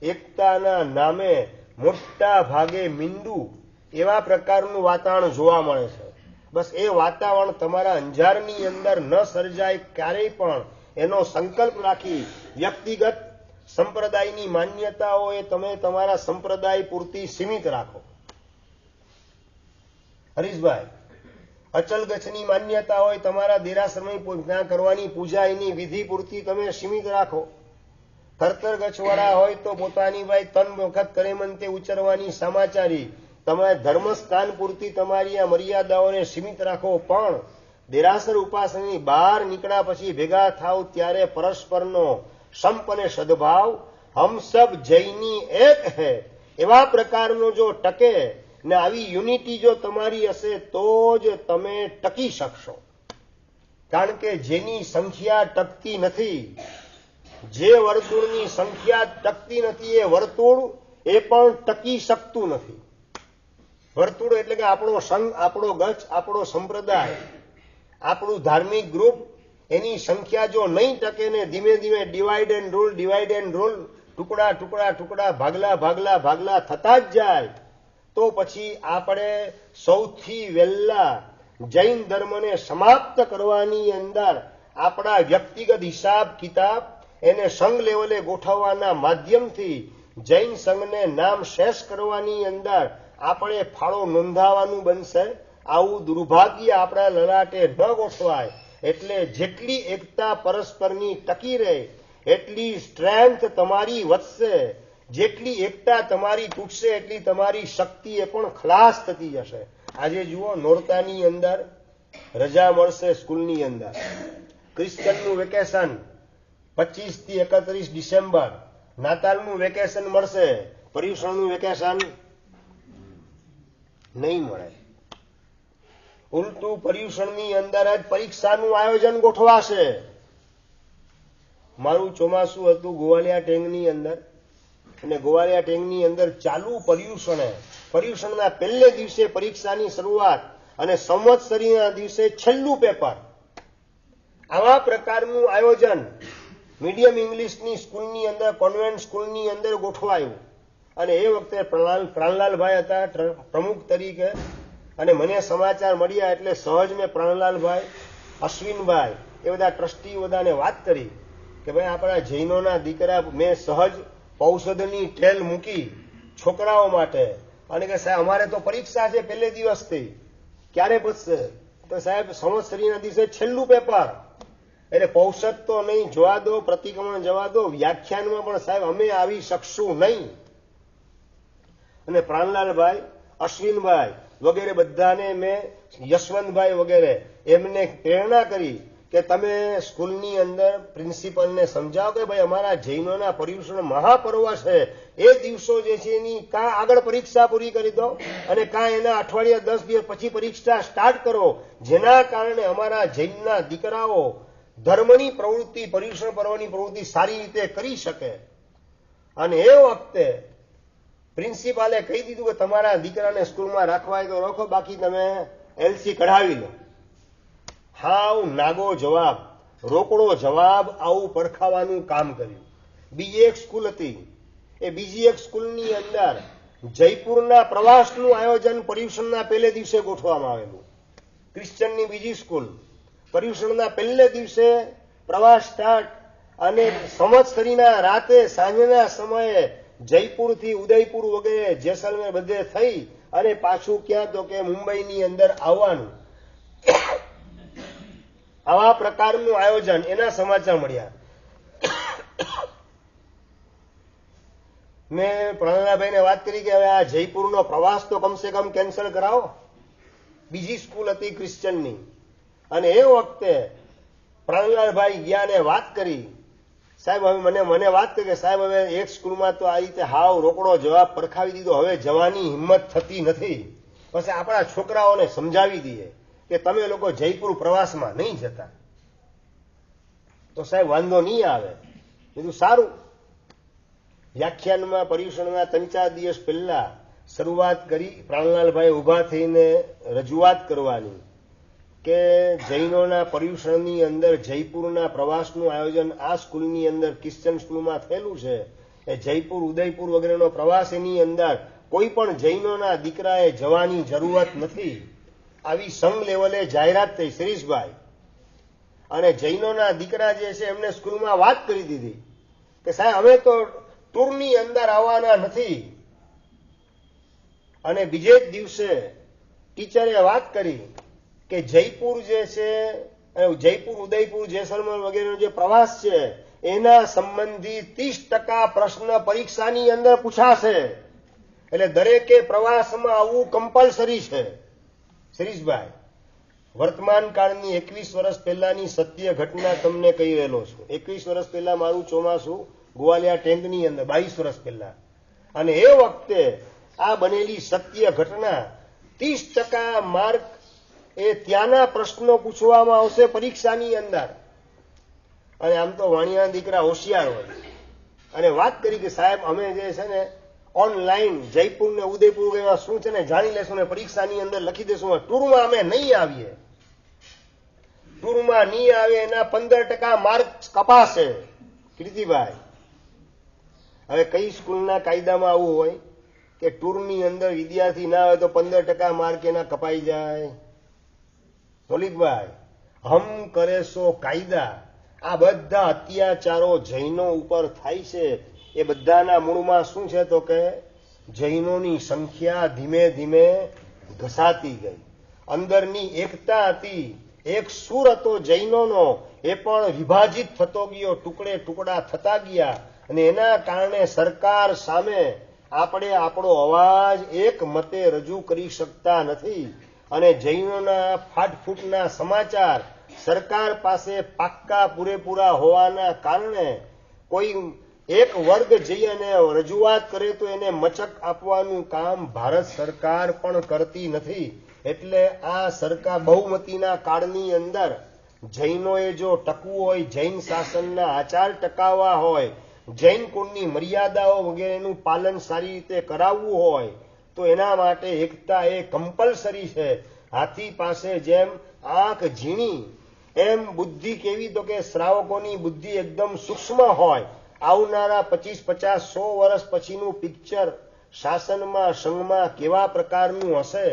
એકતાના નામે મોટા ભાગે મીંડું, એવા પ્રકારનું વાતાવરણ જોવા મળે છે. બસ એ વાતાવરણ તમારા અંજારની અંદર ન સર્જાય ક્યારેય પણ એનો સંકલ્પ રાખી વ્યક્તિગત સંપ્રદાયની માન્યતાઓ એ તમે તમારા સંપ્રદાય પૂરતી સીમિત રાખો. હરીશભાઈ, અચલગચ્છની માન્યતા હોય તમારા દેરાસરમાં ત્યાં કરવાની પૂજા એની વિધિ પૂરતી તમે સીમિત રાખો. થરથર ગચવાળા હોય તો પોતાની ભાઈ તન વખત કરે મન તે ઉચ્ચરવાની સમાચારી. તમે ધર્મસ્થાન પૂરતી તમારી આ મર્યાદાઓને સીમિત રાખો, પણ દેરાસર ઉપાસનાની બહાર નીકળ્યા પછી ભેગા થાવ ત્યારે પરસ્પરનો સંપ અને સદભાવ હમ સબ જૈની એક હે એવા પ્રકારનો જો ટકે ને આવી યુનિટી જો તમારી હશે તો જ તમે ટકી શકશો. કારણ કે જેની સંખ્યા ટકતી નથી, જે વર્તુળની સંખ્યા ટકતી નથી, એ વર્તુળ એ પણ ટકી શકતું નથી. વર્તુળ એટલે કે આપણો સંઘ, આપણો ગચ્છ, આપણો સંપ્રદાય, આપણું ધાર્મિક ગ્રુપ, એની સંખ્યા જો નહીં ટકે ને ધીમે ધીમે ડિવાઈડ એન્ડ રૂલ, ટુકડા ટુકડા ટુકડા, ભાગલા ભાગલા ભાગલા થતા જ જાય, તો પછી આપણે સૌથી વહેલા જૈન ધર્મને સમાપ્ત કરવાની અંદર આપણા વ્યક્તિગત હિસાબ કિતાબ એને સંઘ લેવલે ગોઠવવાના માધ્યમથી જૈન સંઘને નામ શેષ કરવાની અંદર આપણે ફાળો નોંધાવાનું બનશે. આવું દુર્ભાગ્ય આપણા લલાટે ન ગોઠવાય. એટલે જેટલી એકતા પરસ્પરની ટકી રહે એટલી સ્ટ્રેન્થ તમારી વધશે, જેટલી એકતા તમારી તૂટશે એટલી તમારી શક્તિ એ પણ ખલાસ થતી જશે. આજે જુઓ, નોરતાની અંદર રજા મળશે સ્કૂલની અંદર, ક્રિશ્ચનનું વેકેશન 25 થી 31 ડિસેમ્બર, નાતાલનું વેકેશન મળશે, પર્યુષણનું વેકેશન નહીં મળે. ઉલટું પર્યુષણની અંદર જ પરીક્ષાનું આયોજન ગોઠવાશે. મારું ચોમાસું હતું ગોવાલિયા ટેંગની અંદર, અને ગોવાલિયા ટેંગની અંદર ચાલુ પર્યુષણના પહેલે દિવસે પરીક્ષાની શરૂઆત અને સંવત્સરીના દિવસે છેલ્લું પેપર. આવા પ્રકારનું આયોજન મીડિયમ ઇંગ્લિશની સ્કૂલની અંદર, કોન્વેન્ટ સ્કૂલની અંદર ગોઠવાયું. અને એ વખતે પ્રાણલાલભાઈ હતા પ્રમુખ તરીકે, અને મને સમાચાર મળ્યા એટલે સહજ મેં પ્રાણલાલભાઈ, અશ્વિનભાઈ એ બધા ટ્રસ્ટી બધાને વાત કરી કે ભાઈ આપણા જૈનોના દીકરા, મેં સહજ ઔષધની ઠેલ મૂકી છોકરાઓ માટે, અને કે સાહેબ અમારે તો પરીક્ષા છે પહેલે દિવસથી, ક્યારે પતશે? તો સાહેબ સંવત્સરીના દિવસે છેલ્લું પેપર, એટલે પૌષધ તો નહીં, જવા દો, પ્રતિક્રમણ જવા દો, વ્યાખ્યાનમાં પણ સાહેબ અમે આવી શકશું નહીં. અને પ્રાણલાલભાઈ, અશ્વિનભાઈ વગેરે બધાને મેં, યશવંતભાઈ વગેરે, એમને પ્રેરણા કરી કે તમે સ્કૂલની અંદર પ્રિન્સિપલને સમજાવો કે ભાઈ અમારા જૈનોના પર્યુષણ મહાપર્વ છે, એ દિવસો જે છે એની કાં આગળ પરીક્ષા પૂરી કરી દો અને કાં એના અઠવાડિયા 10 દિવસ પછી પરીક્ષા સ્ટાર્ટ કરો, જેના કારણે અમારા જૈનના દીકરાઓ ધર્મની પ્રવૃત્તિ, પર્યુષણ પર્વની પ્રવૃત્તિ સારી રીતે કરી શકે. અને એ વખતે પ્રિન્સિપાલે કહી દીધું કે તમારા દીકરાને સ્કૂલમાં રાખવા હોય તો રાખો, બાકી તમે એલસી કઢાવી લો. હાવ નાગો જવાબ, રોકડો જવાબ આવું પડખાવાનું કામ કર્યું. બીજી એક સ્કૂલ હતી, એ બીજી એક સ્કૂલની અંદર જયપુરના પ્રવાસનું આયોજન પર્યુષણના પહેલે દિવસે ગોઠવવામાં આવેલું. ક્રિશ્ચનની બીજી સ્કૂલ, પર્યુષણના પહેલે દિવસે પ્રવાસ સ્ટાર્ટ, અને સંવત્સરીના રાતે સાંજના સમયે જયપુરથી ઉદયપુર વગેરે જેસલમેર બધે થઈ અને પાછું ક્યાં તો કે મુંબઈની અંદર આવવાનું. આવા પ્રકારનું આયોજન, એના સમાચાર મળ્યા. મેં પ્રણલાભાઈને વાત કરી કે હવે આ જયપુરનો પ્રવાસ તો કમસે કમ કેન્સલ કરાવો. બીજી સ્કૂલ હતી ક્રિશ્ચનની, અને એ વખતે પ્રણલાલભાઈ ગયા ને વાત કરી, સાહેબ હવે મને વાત કરી કે સાહેબ હવે એક સ્કૂલમાં તો આ રીતે હાવ રોકડો જવાબ પડખાવી દીધો, હવે જવાની હિંમત થતી નથી, પછી આપણા છોકરાઓને સમજાવી દઈએ કે તમે લોકો જયપુર પ્રવાસમાં નહીં જતા. તો સાહેબ વાંધો નહીં આવે. કીધું સારું. વ્યાખ્યાનમાં પર્યુષણના 3-4 દિવસ પહેલા શરૂઆત કરી. પ્રાણલાલભાઈ ઉભા થઈને રજૂઆત કરવાની કે જૈનોના પર્યુષણની અંદર જયપુરના પ્રવાસનું આયોજન આ સ્કૂલની અંદર, ક્રિશ્ચન સ્કૂલમાં થયેલું છે. એ જયપુર, ઉદયપુર વગેરેનો પ્રવાસ એની અંદર કોઈ પણ જૈનોના દીકરાએ જવાની જરૂરત નથી. આવી સંઘ લેવલે જાહેરાત થઈ શિરીષભાઈ, અને જૈનોના દીકરા જે છે એમને સ્કૂલમાં વાત કરી દીધી કે સાહેબ અમે તો ટૂરની અંદર આવવાના નથી. અને બીજે જ દિવસે ટીચરે વાત કરી કે જયપુર જે છે, જયપુર, ઉદયપુર, જેસલમેર વગેરેનો જે પ્રવાસ છે એના સંબંધી 30% પ્રશ્ન પરીક્ષાની અંદર પૂછાશે. એટલે દરેકે પ્રવાસમાં આવવું કમ્પલસરી છે. શિરીષભાઈ, વર્તમાન કાળની 21 વર્ષ પહેલાની સત્ય ઘટના તમને કહી રહેલો છું. 21 વર્ષ પહેલા મારું ચોમાસું ગોવાલિયા ટેન્કની અંદર 22 વર્ષ પહેલા, અને એ વખતે આ બનેલી સત્ય ઘટના 30% માર્ક એ ત્યાંના પ્રશ્નો પૂછવામાં આવશે પરીક્ષાની અંદર. અને આમ તો વાણિયાના દીકરા હોશિયાર હોય અને વાત કરી કે સાહેબ અમે જે છે ને ઓનલાઈન જયપુર ને ઉદયપુર એમાં શું છે ને જાણી લેશું ને પરીક્ષાની અંદર લખી દેશું. ટૂરમાં અમે નહીં આવીએ, ટૂરમાં નહીં આવે એના 15% માર્ક કપાશે. કીર્તિભાઈ, હવે કઈ સ્કૂલના કાયદામાં આવું હોય કે ટૂરની અંદર વિદ્યાર્થી ના આવે તો 15% માર્ક એના કપાઈ જાય? લલિતભાઈ, હમ કરે સો કાયદા. આ બધા અત્યાચારો જૈનો ઉપર થાય છે. એ બધાના મૂળમાં શું છે તો કે જૈનોની સંખ્યા ધીમે ધીમે ઘસાતી ગઈ. અંદરની એકતા હતી, એક સૂર હતો જૈનોનો, એ પણ વિભાજિત થતો ગયો, ટુકડે ટુકડા થતા ગયા. અને એના કારણે સરકાર સામે આપણે આપણો અવાજ એક મતે રજૂ કરી શકતા નથી. અને જૈનોના ફાટફૂટના સમાચાર સરકાર પાસે પાક્કા પૂરેપૂરા હોવાના કારણે કોઈ એક વર્ગ જઈ અને રજૂઆત કરે તો એને મચક આપવાનું કામ ભારત સરકાર પણ કરતી નથી. એટલે આ સરકાર બહુમતીના કાળની અંદર જૈનોએ જો ટકવું હોય, જૈન શાસનના આચાર ટકાવવા હોય, જૈન કુળની મર્યાદાઓ વગેરેનું પાલન સારી રીતે કરાવવું હોય તો એના માટે એકતા એ કમ્પલસરી છે. હાથી પાસે જેમ આંખ ઝીણી એમ બુદ્ધિ કેવી તો કે શ્રાવકોની બુદ્ધિ એકદમ સૂક્ષ્મ હોય. આવનારા 25, 50, 100 વર્ષ પછીનું પિક્ચર શાસનમાં સંઘમાં કેવા પ્રકારનું હશે,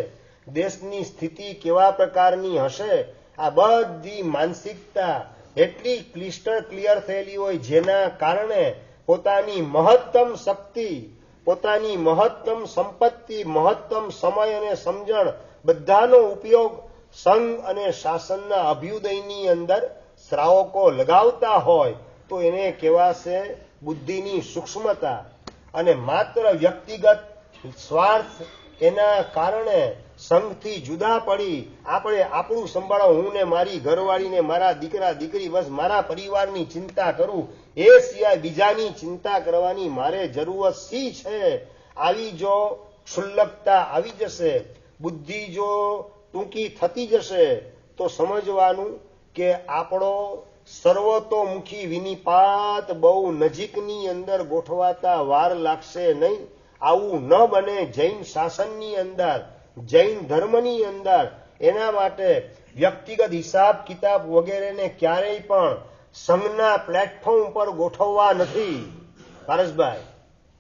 દેશની સ્થિતિ કેવા પ્રકારની હશે, આ બધી માનસિકતા એટલી ક્લિયર થયેલી હોય જેના કારણે પોતાની મહત્તમ શક્તિ, પોતાની મહત્તમ સંપત્તિ, મહત્તમ સમય અને સમજણ બધાનો ઉપયોગ સંઘ અને શાસનના અભ્યુદયની અંદર શ્રાવકો લગાવતા હોય તો એને કહેવાશે બુદ્ધિની સૂક્ષ્મતા. અને માત્ર વ્યક્તિગત સ્વાર્થ એના કારણે સંઘથી જુદા પડી આપણે આપણું સંભાળો, હું ને મારી ઘરવાળી ને મારા દીકરા દીકરી, બસ મારા પરિવારની ચિંતા કરું, એ સિવાય બીજાની ચિંતા કરવાની મારે જરૂરત શી છે? આવી જો ક્ષુલ્લકતા આવી જશે, બુદ્ધિ જો ટૂંકી થતી જશે તો સમજવાનું કે આપણો સર્વતોમુખી વિનિપાત બહુ નજીકની અંદર ગોઠવાતા વાર લાગશે નહીં. આવું ન બને જૈન શાસનની અંદર, જૈન ધર્મની અંદર. એના માટે વ્યક્તિગત હિસાબ કિતાબ વગેરેને ક્યારેય પણ સંઘના પ્લેટફોર્મ પર ગોઠવવા નથી. પારસભાઈ,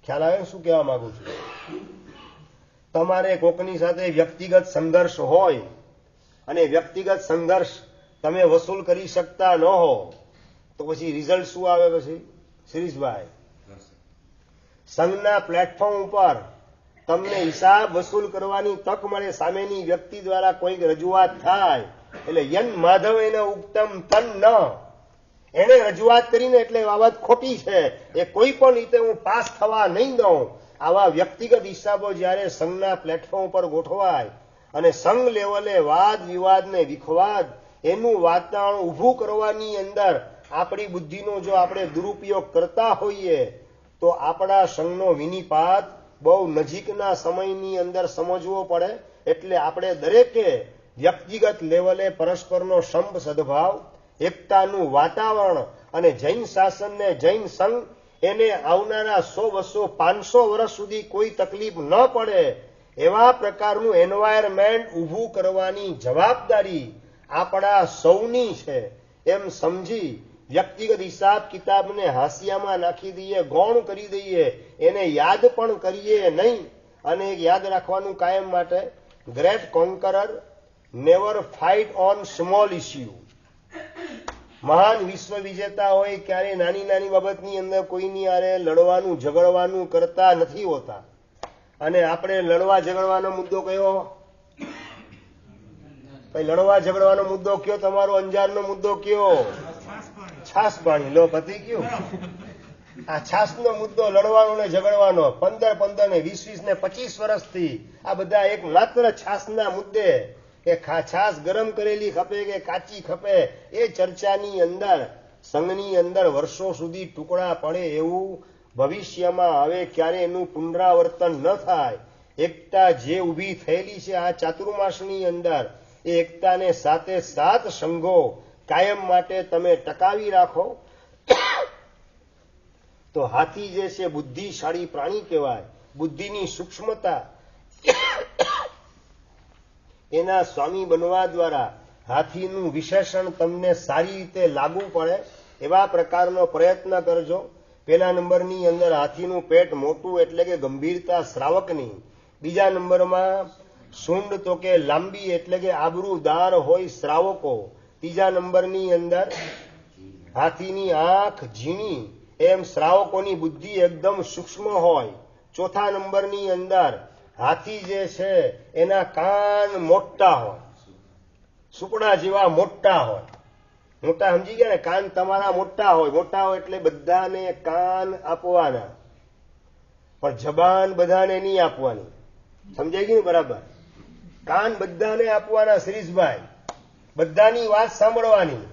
ખ્યાલ આવે શું કહેવા માંગુ છું? તમારે કોકની સાથે વ્યક્તિગત સંઘર્ષ હોય અને વ્યક્તિગત સંઘર્ષ તમે વસૂલ કરી શકતા ન હો તો પછી રિઝલ્ટ શું આવે? પછી શિરીષભાઈ, સંઘના પ્લેટફોર્મ ઉપર તમને હિસાબ વસૂલ કરવાની તક મળે, સામેની વ્યક્તિ દ્વારા કોઈક રજૂઆત થાય એટલે યન માધવ એને ઉત્તમ તન ન, એને રજૂઆત કરીને એટલે બાબત ખોટી છે, એ કોઈ પણ રીતે હું પાસ થવા નહીં દઉં. આવા વ્યક્તિગત હિસાબો જ્યારે સંઘના પ્લેટફોર્મ પર ગોઠવાય અને સંઘ લેવલે વાદ વિવાદ ને વિખવાદ એનું વાતાવરણ ઊભું કરવાની અંદર આપણી બુદ્ધિનો જો આપણે દુરુપયોગ કરતા હોઈએ તો આપણા સંઘનો વિનિપાત બહુ નજીકના સમયની અંદર સમજવો પડે. એટલે આપણે દરેકે વ્યક્તિગત લેવલે પરસ્પરનો સંપ સદભાવ, એકતાનું વાતાવરણ અને જૈન શાસન ને જૈન સંઘ એને આવનારા 100, 200, 500 વર્ષ સુધી કોઈ તકલીફ ન પડે એવા પ્રકારનું એન્વાયરમેન્ટ ઊભું કરવાની જવાબદારી આપણા સૌની છે. એમ સમજી વ્યક્તિગત હિસાબ કિતાબને હાંસિયામાં નાખી દઈએ, ગૌણ કરી દઈએ, એને યાદ પણ કરીએ નહીં. અને યાદ રાખવાનું કાયમ માટે, great conqueror never fight on small issue. મહાન વિશ્વ વિજેતા હોય ક્યારે નાની નાની બાબતની અંદર કોઈની આરે લડવાનું ઝઘડવાનું કરતા નથી હોતા. અને આપણે લડવા ઝઘડવાનો મુદ્દો કયો? લડવા ઝઘડવાનો મુદ્દો કયો? તમારો અંજારનો મુદ્દો કયો? છાસ પાણી લો પતી ગયું. આ છાસનો મુદ્દો લડવાનો ને ઝઘડવાનો 15 ને 20 ને 25 વર્ષથી આ બધા એક માત્ર છાસના મુદ્દે કે છાસ ગરમ કરેલી ખપે કે કાચી ખપે એ ચર્ચાની અંદર સંઘની અંદર વર્ષો સુધી ટુકડા પડે એવું ભવિષ્યમાં હવે ક્યારે એનું પુનરાવર્તન ન થાય. એકતા જે ઊભી થયેલી છે આ ચાતુર્માસની અંદર એ એકતાને સાથે સાત સંઘો કાયમ માટે તમે ટકાવી રાખો તો હાથી જે છે બુદ્ધિશાળી પ્રાણી કહેવાય. બુદ્ધિની સૂક્ષ્મતા એના સ્વામી બનવા દ્વારા હાથીનું વિશેષણ તમને સારી રીતે લાગુ પડે એવા પ્રકારનો પ્રયત્ન કરજો. પહેલા નંબરની અંદર હાથીનું પેટ મોટું એટલે કે ગંભીરતા શ્રાવકની. બીજા નંબરમાં સૂંડ તો કે લાંબી એટલે કે આબરૂદાર હોય શ્રાવકો. ત્રીજા નંબરની અંદર હાથીની આંખ ઝીણી એમ શ્રાવકોની બુદ્ધિ એકદમ સૂક્ષ્મ હોય. ચોથા નંબરની અંદર હાથી જે છે એના કાન મોટા હોય, સુપડા જેવા મોટા હોય. મોટા સમજી ગયા ને? કાન તમારા મોટા હોય એટલે બધાને કાન આપવાના, પણ જબાન બધાને નહીં આપવાની. સમજાઈ ગયું ને? બરાબર. કાન બધાને આપવાના શ્રીષભાઈ, બધાની વાત સાંભળવાની.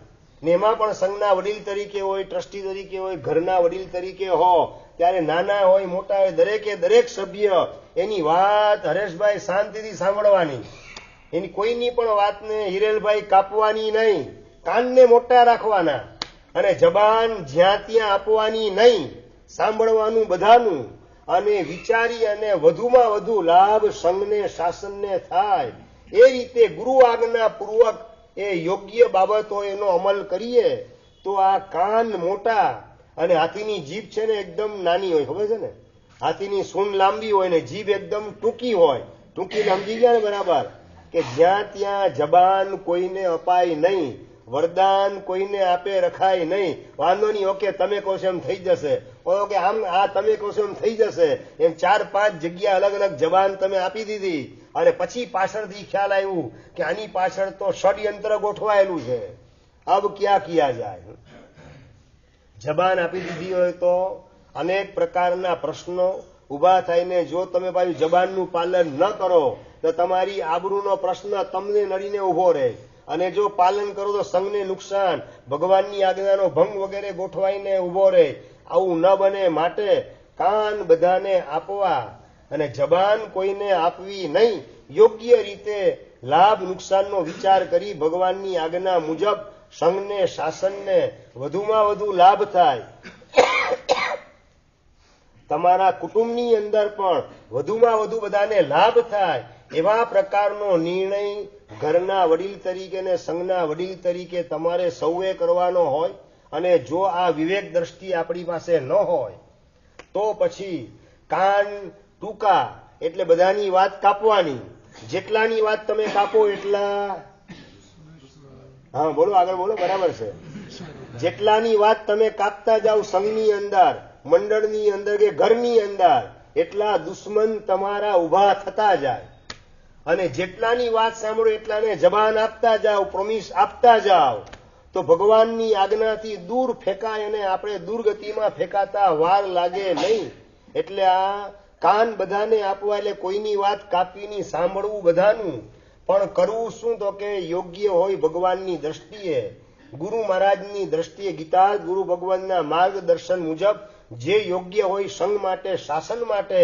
ને એમાં પણ સંઘના વડીલ તરીકે હોય, ટ્રસ્ટી તરીકે હોય, ઘરના વડીલ તરીકે હો, ત્યારે નાના હોય મોટા હોય દરેકે દરેક સભ્ય એની વાત હરેશભાઈ શાંતિથી સાંભળવાની. એની કોઈની પણ વાતને હિરેલભાઈ કાપવાની નહીં, કાનને મોટા રાખવાના અને જબાન જ્યાં ત્યાં આપવાની નહીં, સાંભળવાનું બધાનું અને વિચારી અને વધુમાં વધુ લાભ સંઘને શાસનને થાય એ રીતે ગુરુ આજ્ઞા પૂર્વક એ યોગ્ય બાબતો એનો અમલ કરીએ તો આ કાન મોટા અને હાથીની જીભ છે ને એકદમ નાની હોય. ખબર છે ને? હાથીની સૂંઢ લાંબી હોય ને જીભ એકદમ ટૂંકી હોય. ટૂંકી સમજી ગયા ને? બરાબર. કે જ્યાં ત્યાં જબાન કોઈને અપાય નહીં, વરદાન કોઈને આપે રખાય નહીં. વાંધો નહીં, ઓકે તમે કહો છો એમ થઈ જશે, ઓકે આમ આ તમે કહો છો એમ થઈ જશે, એમ 4-5 જગ્યા અલગ અલગ જબાન તમે આપી દીધી અને પછી પાછળથી ખ્યાલ આવ્યું કે આની પાછળ તો ષડયંત્ર ગોઠવાયેલું છે, અબ ક્યાં કિયા જાય. જબાન આપી દીધી હોય તો અનેક પ્રકારના પ્રશ્નો ઉભા થઈને જો તમે પાછું જબાનનું પાલન ન કરો તો તમારી આબરૂનો પ્રશ્ન તમને નડીને ઉભો રહે. અને જો પાલન કરો તો સંઘને નુકસાન, ભગવાનની આજ્ઞાનો ભંગ વગેરે ગોઠવાઈને ઉભો રહે. આવું ન બને માટે કાન બધાને આપવા અને જબાન કોઈને આપવી નહીં. યોગ્ય રીતે લાભ નુકસાનનો વિચાર કરી ભગવાનની આજ્ઞા મુજબ સંઘને શાસનને વધુમાં વધુ લાભ થાય. તમારા કુટુંબની અંદર પણ વધુમાં વધુ બધાને લાભ થાય એવા પ્રકારનો નિર્ણય ઘરના વડીલ તરીકે ને સંઘના વડીલ તરીકે તમારે સૌએ કરવાનો હોય. અને જો આ વિવેક દ્રષ્ટિ આપણી પાસે ન હોય તો પછી કાન ટૂંકા એટલે બધાની વાત કાપવાની. જેટલાની વાત તમે કાપો એટલા, હા બોલો આગળ બોલો, બરાબર છે. જેટલાની વાત તમે કાપતા જાઓ સંઘની અંદર, મંડળની અંદર કે ઘરની અંદર, એટલા દુશ્મન તમારા ઉભા થતા જાય. અને જેટલાની વાત સાંભળો એટલાને જબાન આપતા જાઓ, પ્રોમિસ આપતા જાઓ તો ભગવાનની આજ્ઞાથી દૂર ફેંકાય અને આપણે દુર્ગતિમાં ફેંકાતા વાર લાગે નહીં. એટલે આ કાન બધાને આપવા એટલે કોઈની વાત કાપીની સાંભળવું બધાનું, પણ કરવું શું તો કે યોગ્ય હોય ભગવાનની દ્રષ્ટિએ, ગુરુ મહારાજની દ્રષ્ટિએ, ગીતા ગુરુ ભગવાનના માર્ગદર્શન મુજબ જે યોગ્ય હોય સંઘ માટે શાસન માટે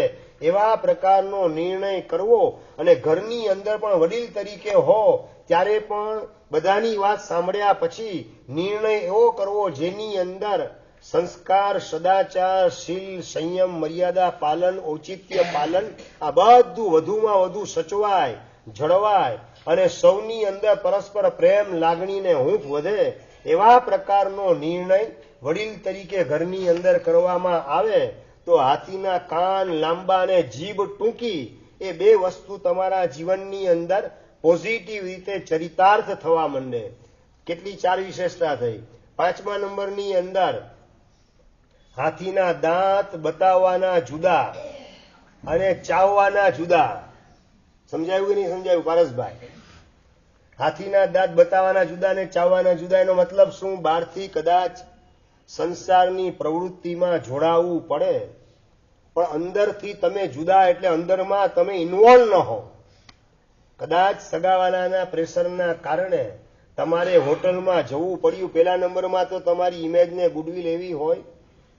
એવા પ્રકારનો નિર્ણય કરવો. અને ઘરની અંદર પણ વડીલ તરીકે હો ત્યારે પણ બધાની વાત સાંભળ્યા પછી નિર્ણય એવો કરવો જેની અંદર સંસ્કાર, સદાચાર, શીલ, સંયમ, મર્યાદા પાલન, ઔચિત્ય પાલન આ બધું વધુમાં વધુ સચવાય, જળવાય અને સૌની અંદર પરસ્પર પ્રેમ લાગણીને હૂંફ વધે એવા પ્રકારનો નિર્ણય વડીલ તરીકે ઘરની અંદર કરવામાં આવે તો હાથીના કાન લાંબા અને જીભ ટૂંકી એ બે વસ્તુ તમારા જીવનની અંદર પોઝિટિવ રીતે ચરિતાર્થ થવા માંડે. કેટલી 4 વિશેષતા થઈ. 5મા નંબરની અંદર હાથીના દાંત બતાવવાના જુદા અને ચાવવાના જુદા. સમજાયું કે નહીં સમજાયું પારસભાઈ? હાથીના દાંત બતાવવાના જુદા અને ચાવવાના જુદા. એનો મતલબ શું? બહારથી કદાચ સંસારની પ્રવૃત્તિમાં જોડાવવું પડે, પણ અંદરથી તમે જુદા એટલે અંદરમાં તમે ઇન્વોલ્વ ન હો. કદાચ સગાવાલાના પ્રેશરના કારણે તમારે હોટલમાં જવું પડ્યું. પહેલા નંબરમાં તો તમારી ઇમેજને ગુડવિલ એવી હોય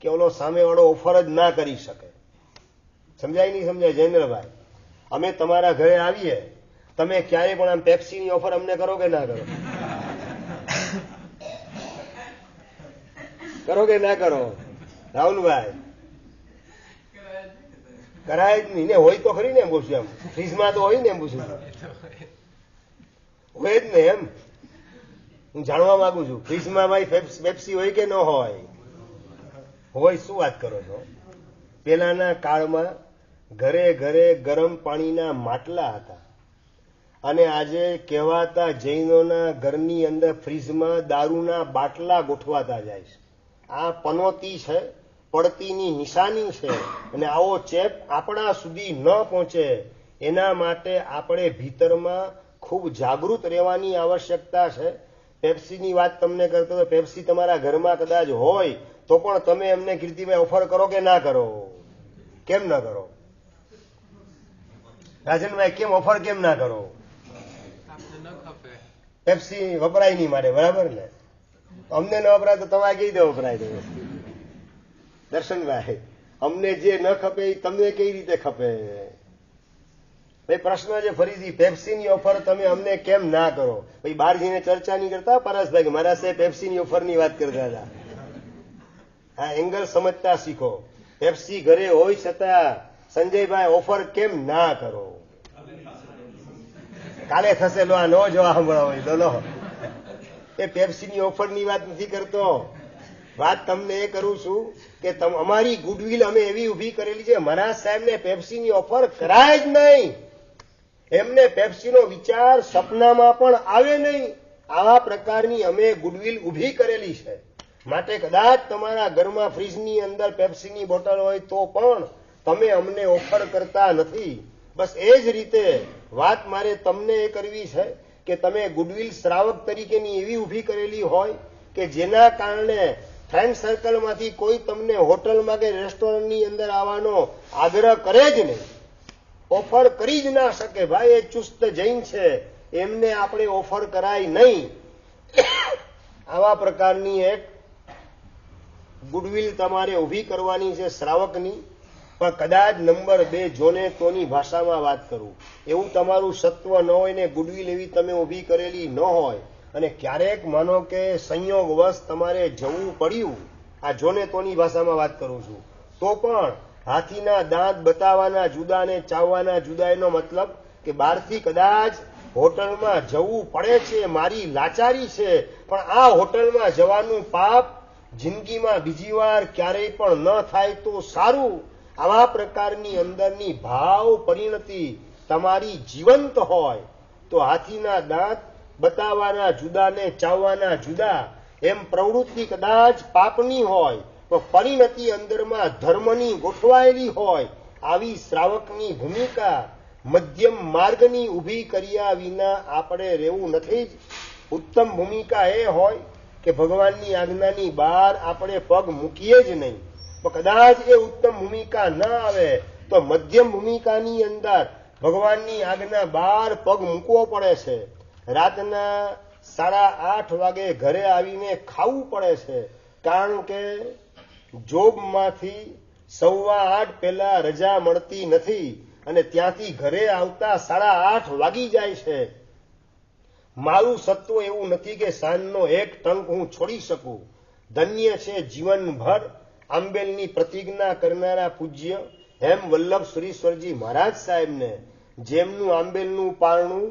કે ઓલો સામેવાળો ઓફર જ ના કરી શકે. સમજાય નહીં સમજાય? જયેન્દ્રભાઈ, અમે તમારા ઘરે આવીએ, તમે ક્યારે પણ આમ પેપ્સીની ઓફર અમને કરો કે ના કરો? કરો કે ના કરો? રાહુલભાઈ, કરાય જ નહીં ને? હોય તો ખરી ને? એમ પૂછ્યું. એમ ફ્રીજમાં તો હોય ને? એમ પૂછ્યું. હોય જ ને? એમ હું જાણવા માંગુ છું. ફ્રીજમાં ભાઈ પેપ્સી હોય કે ન હોય? હોય. શું વાત કરો છો? પેલાના કાળમાં ઘરે ઘરે ગરમ પાણીના માટલા હતા, અને આજે કહેવાતા જૈનોના ઘરની અંદર ફ્રીજમાં દારૂના બાટલા ગોઠવાતા જાય છે. આ પનોતી છે, પડતીની નિશાની છે, અને આવો ચેપ આપણા સુધી ન પહોંચે એના માટે આપણે ભીતરમાં ખૂબ જાગૃત રહેવાની આવશ્યકતા છે. પેપ્સીની વાત તમને કરતો તો પેપ્સી તમારા ઘરમાં કદાચ હોય તો પણ તમે એમને કીર્તિભાઈ ઓફર કરો કે ના કરો? કેમ ના કરો? રાજનભાઈ, કેમ ઓફર કેમ ના કરો? પેપ્સી વપરાય નહીં મારે, બરાબર ને? અમને ન વપરાય તો તમારે કઈ રીતે વપરાય? તો દર્શનભાઈ, અમને જે ન ખપે એ તમને કઈ રીતે ખપે? ભાઈ પ્રશ્ન છે ફરીથી, પેપ્સીની ઓફર તમે અમને કેમ ના કરો? ભાઈ બહાર જઈને ચર્ચા નહીં કરતા પરેશભાઈ, મારા સાહેબ પેપ્સીની ઓફરની વાત કરતા હતા. આ એંગલ સમજતા શીખો. પેપ્સી ઘરે હોય છતાં સંજયભાઈ ઓફર કેમ ના કરો? કાલે થશે. લો આ નો જોવા સાંભળવા લો. એ પેપ્સીની ઓફરની વાત નથી કરતો. વાત તમને એ કરું છું કે અમારી ગુડવિલ અમે એવી ઉભી કરેલી છે, મહારાજ સાહેબને પેપ્સીની ઓફર કરાય જ નહીં. એમને પેપ્સીનો વિચાર સપનામાં પણ આવે નહીં. આવા પ્રકારની અમે ગુડવિલ ઉભી કરેલી છે. માટે કદાચ તમારા ઘરમાં ફ્રીજની અંદર પેપ્સીની બોટલ હોય તો પણ તમે અમને ઓફર કરતા નથી. બસ એ જ રીતે વાત મારે તમને એ કરવી છે કે તમે ગુડવિલ શ્રાવક તરીકેની એવી ઉભી કરેલી હોય કે જેના કારણે ફ્રેન્ડ સર્કલમાંથી કોઈ તમને હોટલમાં કે રેસ્ટોરન્ટની અંદર આવવાનો આગ્રહ કરે જ નહીં, ઓફર કરી જ ના શકે. ભાઈ એ ચુસ્ત જૈન છે, એમને આપણે ઓફર કરાય નહીં. આવા પ્રકારની એક ગુડવિલ તમારે ઉભી કરવાની છે શ્રાવકની. પણ કદાચ નંબર 2 જોને તોની ભાષામાં વાત કરું, એવું તમારું સત્વ ન હોય ને ગુડવિલ એવી તમે ઉભી કરેલી ન હોય, અને ક્યારેક માનો કે સંયોગવશ તમારે જવું પડ્યું, આ જોને તોની ભાષામાં વાત કરું છું, તો પણ હાથીના દાંત બતાવવાના જુદા ને ચાવવાના જુદા. એનો મતલબ કે બહારથી કદાચ હોટલમાં જવું પડે છે, મારી લાચારી છે, પણ આ હોટલમાં જવાનું પાપ જિંદગીમાં બીજી વાર ક્યારેય પણ ન થાય તો સારું. આવા પ્રકારની અંદરની ભાવ પરિણતિ તમારી જીવંત હોય તો હાથીના દાંત બતાવવાના જુદા ને ચાવવાના જુદા. એમ પ્રવૃત્તિ કદાચ પાપની હોય તો પરિણતિ અંદરમાં ધર્મની ગોઠવાયેલી હોય. આવી શ્રાવકની ભૂમિકા મધ્યમ માર્ગની ઊભી કર્યા વિના આપણે રહેવું નથી જ. ઉત્તમ ભૂમિકા એ હોય કે ભગવાનની આજ્ઞાની બહાર આપણે પગ મૂકીએ જ નહીં. તો કદાચ એ ઉત્તમ ભૂમિકા ન આવે તો મધ્યમ ભૂમિકાની અંદર ભગવાનની આજ્ઞા બહાર પગ મૂકવો પડે છે. રાતના 8:30 વાગે ઘરે આવીને ખાવું પડે છે, કારણ કે જોબમાંથી 8:15 પહેલા રજા મળતી નથી, અને ત્યાંથી ઘરે આવતા 8:30 વાગી જાય છે. મારું સત્વ એવું નથી કે સાંજનો એક ટંક હું છોડી શકું. ધન્ય છે જીવનભર આંબેલની પ્રતિજ્ઞા કરનારા પૂજ્ય હેમ વલ્લભ સુરીશ્વરજી મહારાજ સાહેબને, જેમનું આંબેલનું પારણું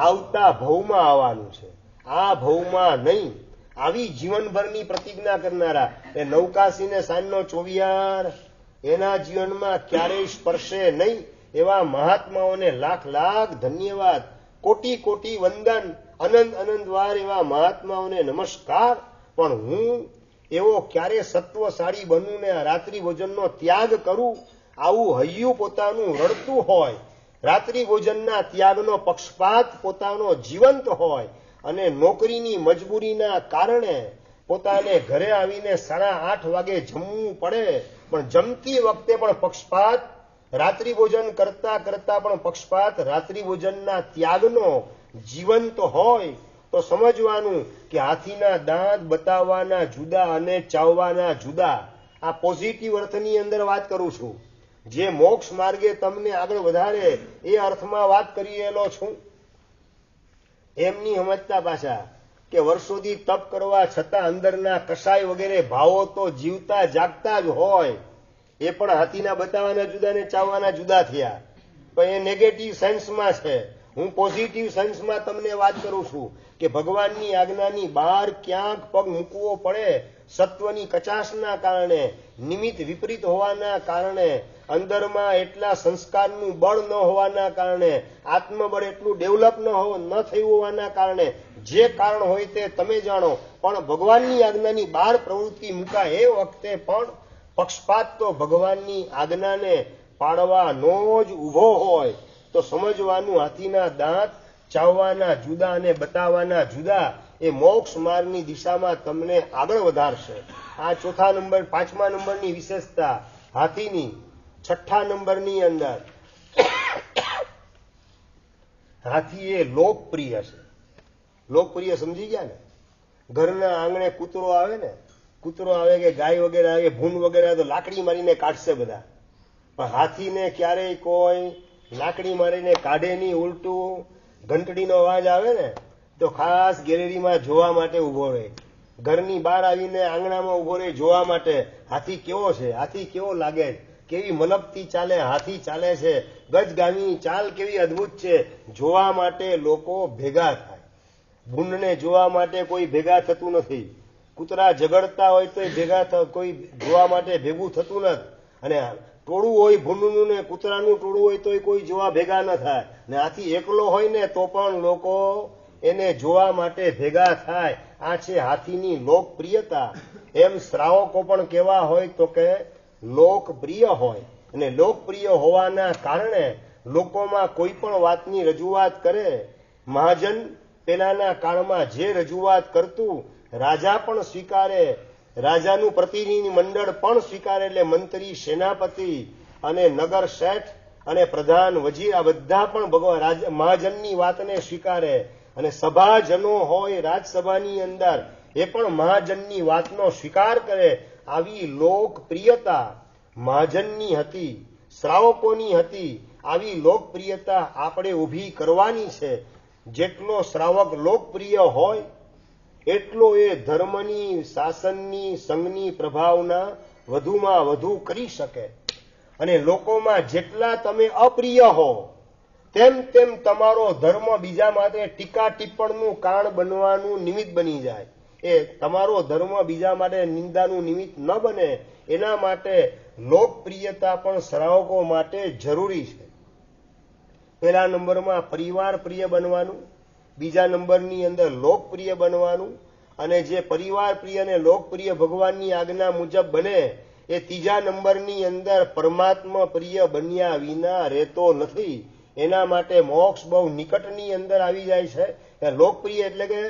આવતા ભવમાં આવવાનું છે, આ ભવમાં નહીં. આવી જીવનભરની પ્રતિજ્ઞા કરનારા એ નૌકાસીને સાંજનો ચોવિયાર એના જીવનમાં ક્યારેય સ્પર્શે નહીં. એવા મહાત્માઓને લાખ લાખ ધન્યવાદ, કોટી કોટી વંદન, અનંત અનંત વાર એવા મહાત્માઓને નમસ્કાર. પણ હું એવો ક્યારે સત્વશાળી બનું ને રાત્રિ ભોજનનો ત્યાગ કરું? આવું હૈયું પોતાનું રડતું હોય, રાત્રિ ભોજનના ત્યાગનો પક્ષપાત પોતાનો જીવંત હોય, અને નોકરીની મજબૂરીના કારણે પોતાને ઘરે આવીને 8:30 વાગે જમવું પડે, પણ જમતી વખતે પણ પક્ષપાત, રાત્રિ ભોજન કરતા કરતા પણ પક્ષપાત, રાત્રિ ભોજનના ત્યાગનો જીવંત હોય તો સમજવાનું કે હાથીના દાંત બતાવવાના જુદા અને ચાવવાના જુદા. આ પોઝિટિવ અર્થની અંદર વાત કરું છું, જે મોક્ષ માર્ગે તમને આગળ વધારે એ અર્થમાં વાત કરી રહેલો છું. એમની સમજતા પાછા કે વર્ષોથી તપ કરવા છતાં અંદરના કસાય વગેરે ભાવો તો જીવતા જાગતા જ હોય, એ પણ હાથીના બતાવવાના જુદા ને ચાવવાના જુદા થયા. પણ એ નેગેટિવ સેન્સમાં છે. હું પોઝિટિવ સેન્સમાં તમને વાત કરું છું કે ભગવાનની આજ્ઞાની બહાર ક્યાંક પગ મૂકવો પડે, સત્વની કચાશના કારણે, નિમિત્ત વિપરીત હોવાના કારણે, અંદરમાં એટલા સંસ્કારનું બળ ન હોવાના કારણે, આત્મબળ એટલું ડેવલપ ન થયું હોવાના કારણે, જે કારણ હોય તે તમે જાણો, પણ ભગવાનની આજ્ઞાની બહાર પ્રવૃત્તિ મુકાય એ વખતે પણ પક્ષપાત તો ભગવાનની આજ્ઞાને પાડવાનો જ ઊભો હોય તો સમજવાનું હાથીના દાંત ચાવવાના જુદા અને બતાવવાના જુદા એ મોક્ષ માર્ગની દિશામાં તમને આગળ વધારશે. આ 5મા નંબરની વિશેષતા હાથીની. 6ઠ્ઠા નંબરની અંદર હાથી એ લોકપ્રિય છે. લોકપ્રિય સમજી ગયા ને? ઘરના આંગણે કૂતરો આવે કે ગાય વગેરે આવે, ભૂંડ વગેરે તો લાકડી મારીને કાઢશે બધા, પણ હાથીને ક્યારેય કોઈ લાકડી મારીને કાઢે નહીં. ઉલટું ઘંટડીનો અવાજ આવે ને તો ખાસ ગેલેરીમાં જોવા માટે ઉભો રહે, ઘરની બહાર આવીને આંગણામાં ઉભો રહે જોવા માટે. હાથી કેવો છે, હાથી કેવો લાગે, કેવી મલબથી ચાલે, હાથી ચાલે છે, ગજગામી ચાલ કેવી અદભુત છે, જોવા માટે લોકો ભેગા થાય. ભૂંડને જોવા માટે કોઈ ભેગા થતું નથી. કૂતરા ઝઘડતા હોય તો કોઈ જોવા માટે ભેગું થતું નથી. અને ટોળું હોય ભૂંડનું ને કૂતરાનું ટોળું હોય તો કોઈ જોવા ભેગા ન થાય. ને આથી એકલો હોય ને તો પણ લોકો એને જોવા માટે ભેગા થાય. આ છે હાથીની લોકપ્રિયતા. એમ શ્રાવકો પણ કેવા હોય તો કે લોકપ્રિય હોય, અને લોકપ્રિય હોવાના કારણે લોકોમાં કોઈ પણ વાતની રજૂઆત કરે. મહાજન પેલાના કાળમાં જે રજૂઆત કરતું રાજા પણ સ્વીકારે, રાજાનું પ્રતિનિધિ મંડળ પણ સ્વીકારે, એટલે મંત્રી, સેનાપતિ અને નગર શેઠ અને પ્રધાન, વજીર આ બધા પણ મહાજનની વાતને સ્વીકારે. અને સભાજનો હોય રાજસભાની અંદર એ પણ મહાજનની વાતનો સ્વીકાર કરે. આવી લોકપ્રિયતા મહાજનની હતી, શ્રાવકોની હતી. આવી લોકપ્રિયતા આપણે ઊભી કરવાની છે. જેટલો શ્રાવક લોકપ્રિય હોય એટલો એ ધર્મની, શાસનની, સંઘની પ્રભાવના વધુમાં વધુ કરી શકે. અને લોકોમાં જેટલા તમે અપ્રિય હો તેમ તેમ તમારો ધર્મ બીજા માટે ટીકા ટિપ્પણનું કારણ બનવાનું નિમિત્ત બની જાય. એ તમારો ધર્મ બીજા માટે નિંદાનું નિમિત્ત ન બને એના માટે લોકપ્રિયતા પણ શ્રાવકો માટે જરૂરી છે. પહેલા નંબરમાં પરિવાર પ્રિય બનવાનું, બીજા નંબરની અંદર લોકપ્રિય બનવાનું, અને જે પરિવાર પ્રિય અને લોકપ્રિય ભગવાનની આજ્ઞા મુજબ બને એ ત્રીજા નંબરની અંદર પરમાત્મા પ્રિય બન્યા વિના રહેતો નથી. એના માટે મોક્ષ બહુ નિકટની અંદર આવી જાય છે. લોકપ્રિય એટલે કે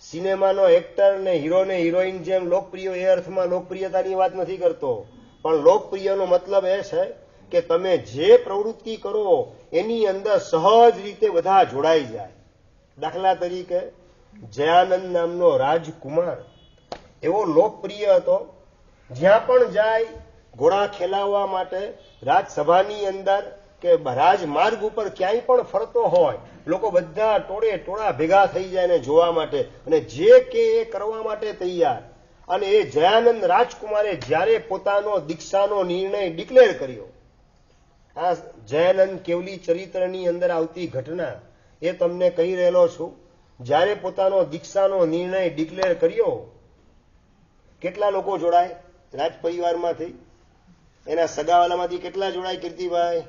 સિનેમાનો એક્ટર ને હીરો ને હિરોઈન જેમ લોકપ્રિય એ અર્થમાં લોકપ્રિયતાની વાત નથી કરતો, પણ લોકપ્રિયનો મતલબ એ છે કે તમે જે પ્રવૃત્તિ કરો એની અંદર સહજ રીતે બધા જોડાઈ જાય. દાખલા તરીકે જયાનંદ નામનો રાજકુમાર એવો લોકપ્રિય હતો, જ્યાં પણ જાય ઘોડા ખેલાવવા માટે રાજસભાની અંદર કે રાજમાર્ગ ઉપર ક્યાંય પણ ફરતો હોય, લોકો બધા ટોળે ટોળા ભેગા થઈ જાય ને જોવા માટે, અને જે કે એ કરવા માટે તૈયાર. અને એ જયાનંદ રાજકુમારે જ્યારે પોતાનો દીક્ષાનો નિર્ણય ડિક્લેર કર્યો, આ જયાનંદ કેવલી ચરિત્રની અંદર આવતી ઘટના એ તમને કહી રહેલો છું. જ્યારે પોતાનો દીક્ષાનો નિર્ણય ડિક્લેર કર્યો, કેટલા લોકો જોડાય રાજ પરિવારમાંથી? એના સગાવાલામાંથી કેટલા જોડાય? કીર્તિભાઈ,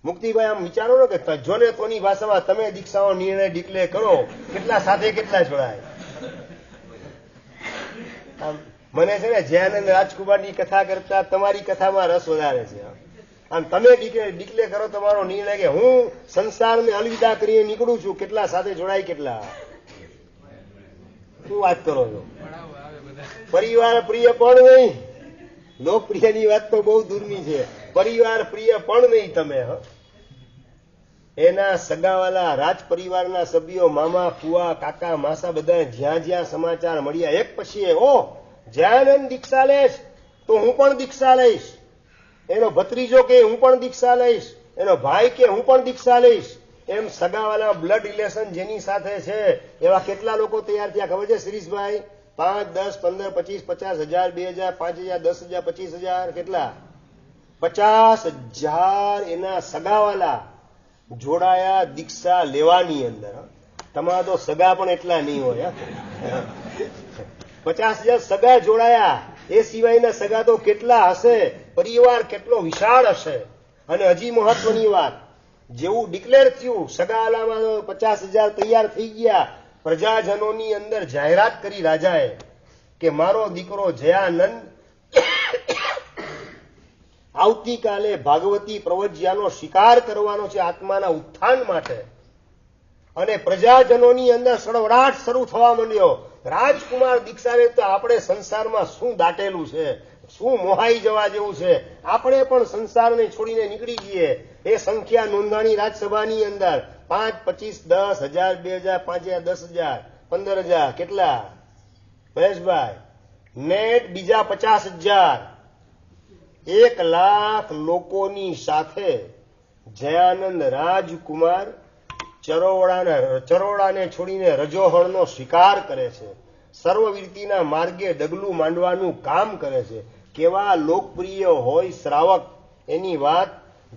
મુક્તિભાઈ, આમ વિચારો ને કે જોને તોની ભાષામાં તમે દીક્ષાનો નિર્ણય ડિક્લેર કરો, કેટલા સાથે કેટલા જોડાય? આમ મને છે ને જયાનંદ રાજકુમારની કથા કરતા તમારી કથામાં રસ વધારે છે. આમ તમે ડિક્લેર કરો તમારો નિર્ણય કે હું સંસારને અલવિદા કરીને નીકળું છું, કેટલા સાથે જોડાય? કેટલા? શું વાત કરો છો? પરિવાર પ્રિય પણ નહીં. લોકપ્રિયની વાત તો બહુ દૂરની છે. પરિવાર પ્રિય પણ નહીં તમે. એના સગાવાલા રાજ પરિવારના સભ્યો, મામા, ફુવા, કાકા, માસા, બધા જ્યાં જ્યાં સમાચાર મળ્યા એક પછી જયાનંદ દીક્ષા લેશ તો હું પણ દીક્ષા લઈશ. એનો ભત્રીજો કે હું પણ દીક્ષા લઈશ. એનો ભાઈ કે હું પણ દીક્ષા લઈશ. એમ સગાવાલા બ્લડ રિલેશન જેની સાથે છે એવા કેટલા લોકો તૈયાર થયા ખબર છે શિરીષભાઈ? 5, 10, 15, 25, 50,000, 2,000, 5,000, 10,000, 25,000, કેટલા? 50,000 એના સગાવાલા જોડાયા દીક્ષા લેવાની અંદર. તમારા તો સગા પણ એટલા નહીં હોય. 50,000 સગા જોડાયા. એ સિવાયના સગા તો કેટલા હશે? પરિવાર કેટલો વિશાળ હશે. અને હજી મહત્વની વાત, જેવું ડિક્લેર થયું સગાવાલામાં 50,000 તૈયાર થઈ ગયા, પ્રજાજનોની અંદર જાહેરાત કરી રાજાએ કે મારો દીકરો જયાનંદ આવતીકાલે ભાગવતી પ્રવજ્યાનો શિકાર કરવાનો છે આત્માના ઉત્થાન માટે. અને પ્રજાજનોની અંદર સળવળાટ શરૂ થવા માંડ્યો. રાજકુમાર દીક્ષાને તો આપણે સંસારમાં શું દાટેલું છે, શું મોહાઈ જવા જેવું છે, આપણે પણ સંસારને છોડીને નીકળી જઈએ. એ સંખ્યા નોંધાણી રાજસભાની અંદર 5, 25, 10,000, 2,000, 5,000, 10,000, 15,000, કેટલા મહેશભાઈ? નેટ બીજા 50,000. 1,00,000 લોકોની સાથે જયાનંદ રાજકુમાર ચરોડાને છોડીને રજોહણનો શિકાર કરે છે. સર્વવીરતીના માર્ગે ડગલું માંડવાનું કામ કરે છે. કેવા લોકપ્રિય હોય શ્રાવક એની વાત.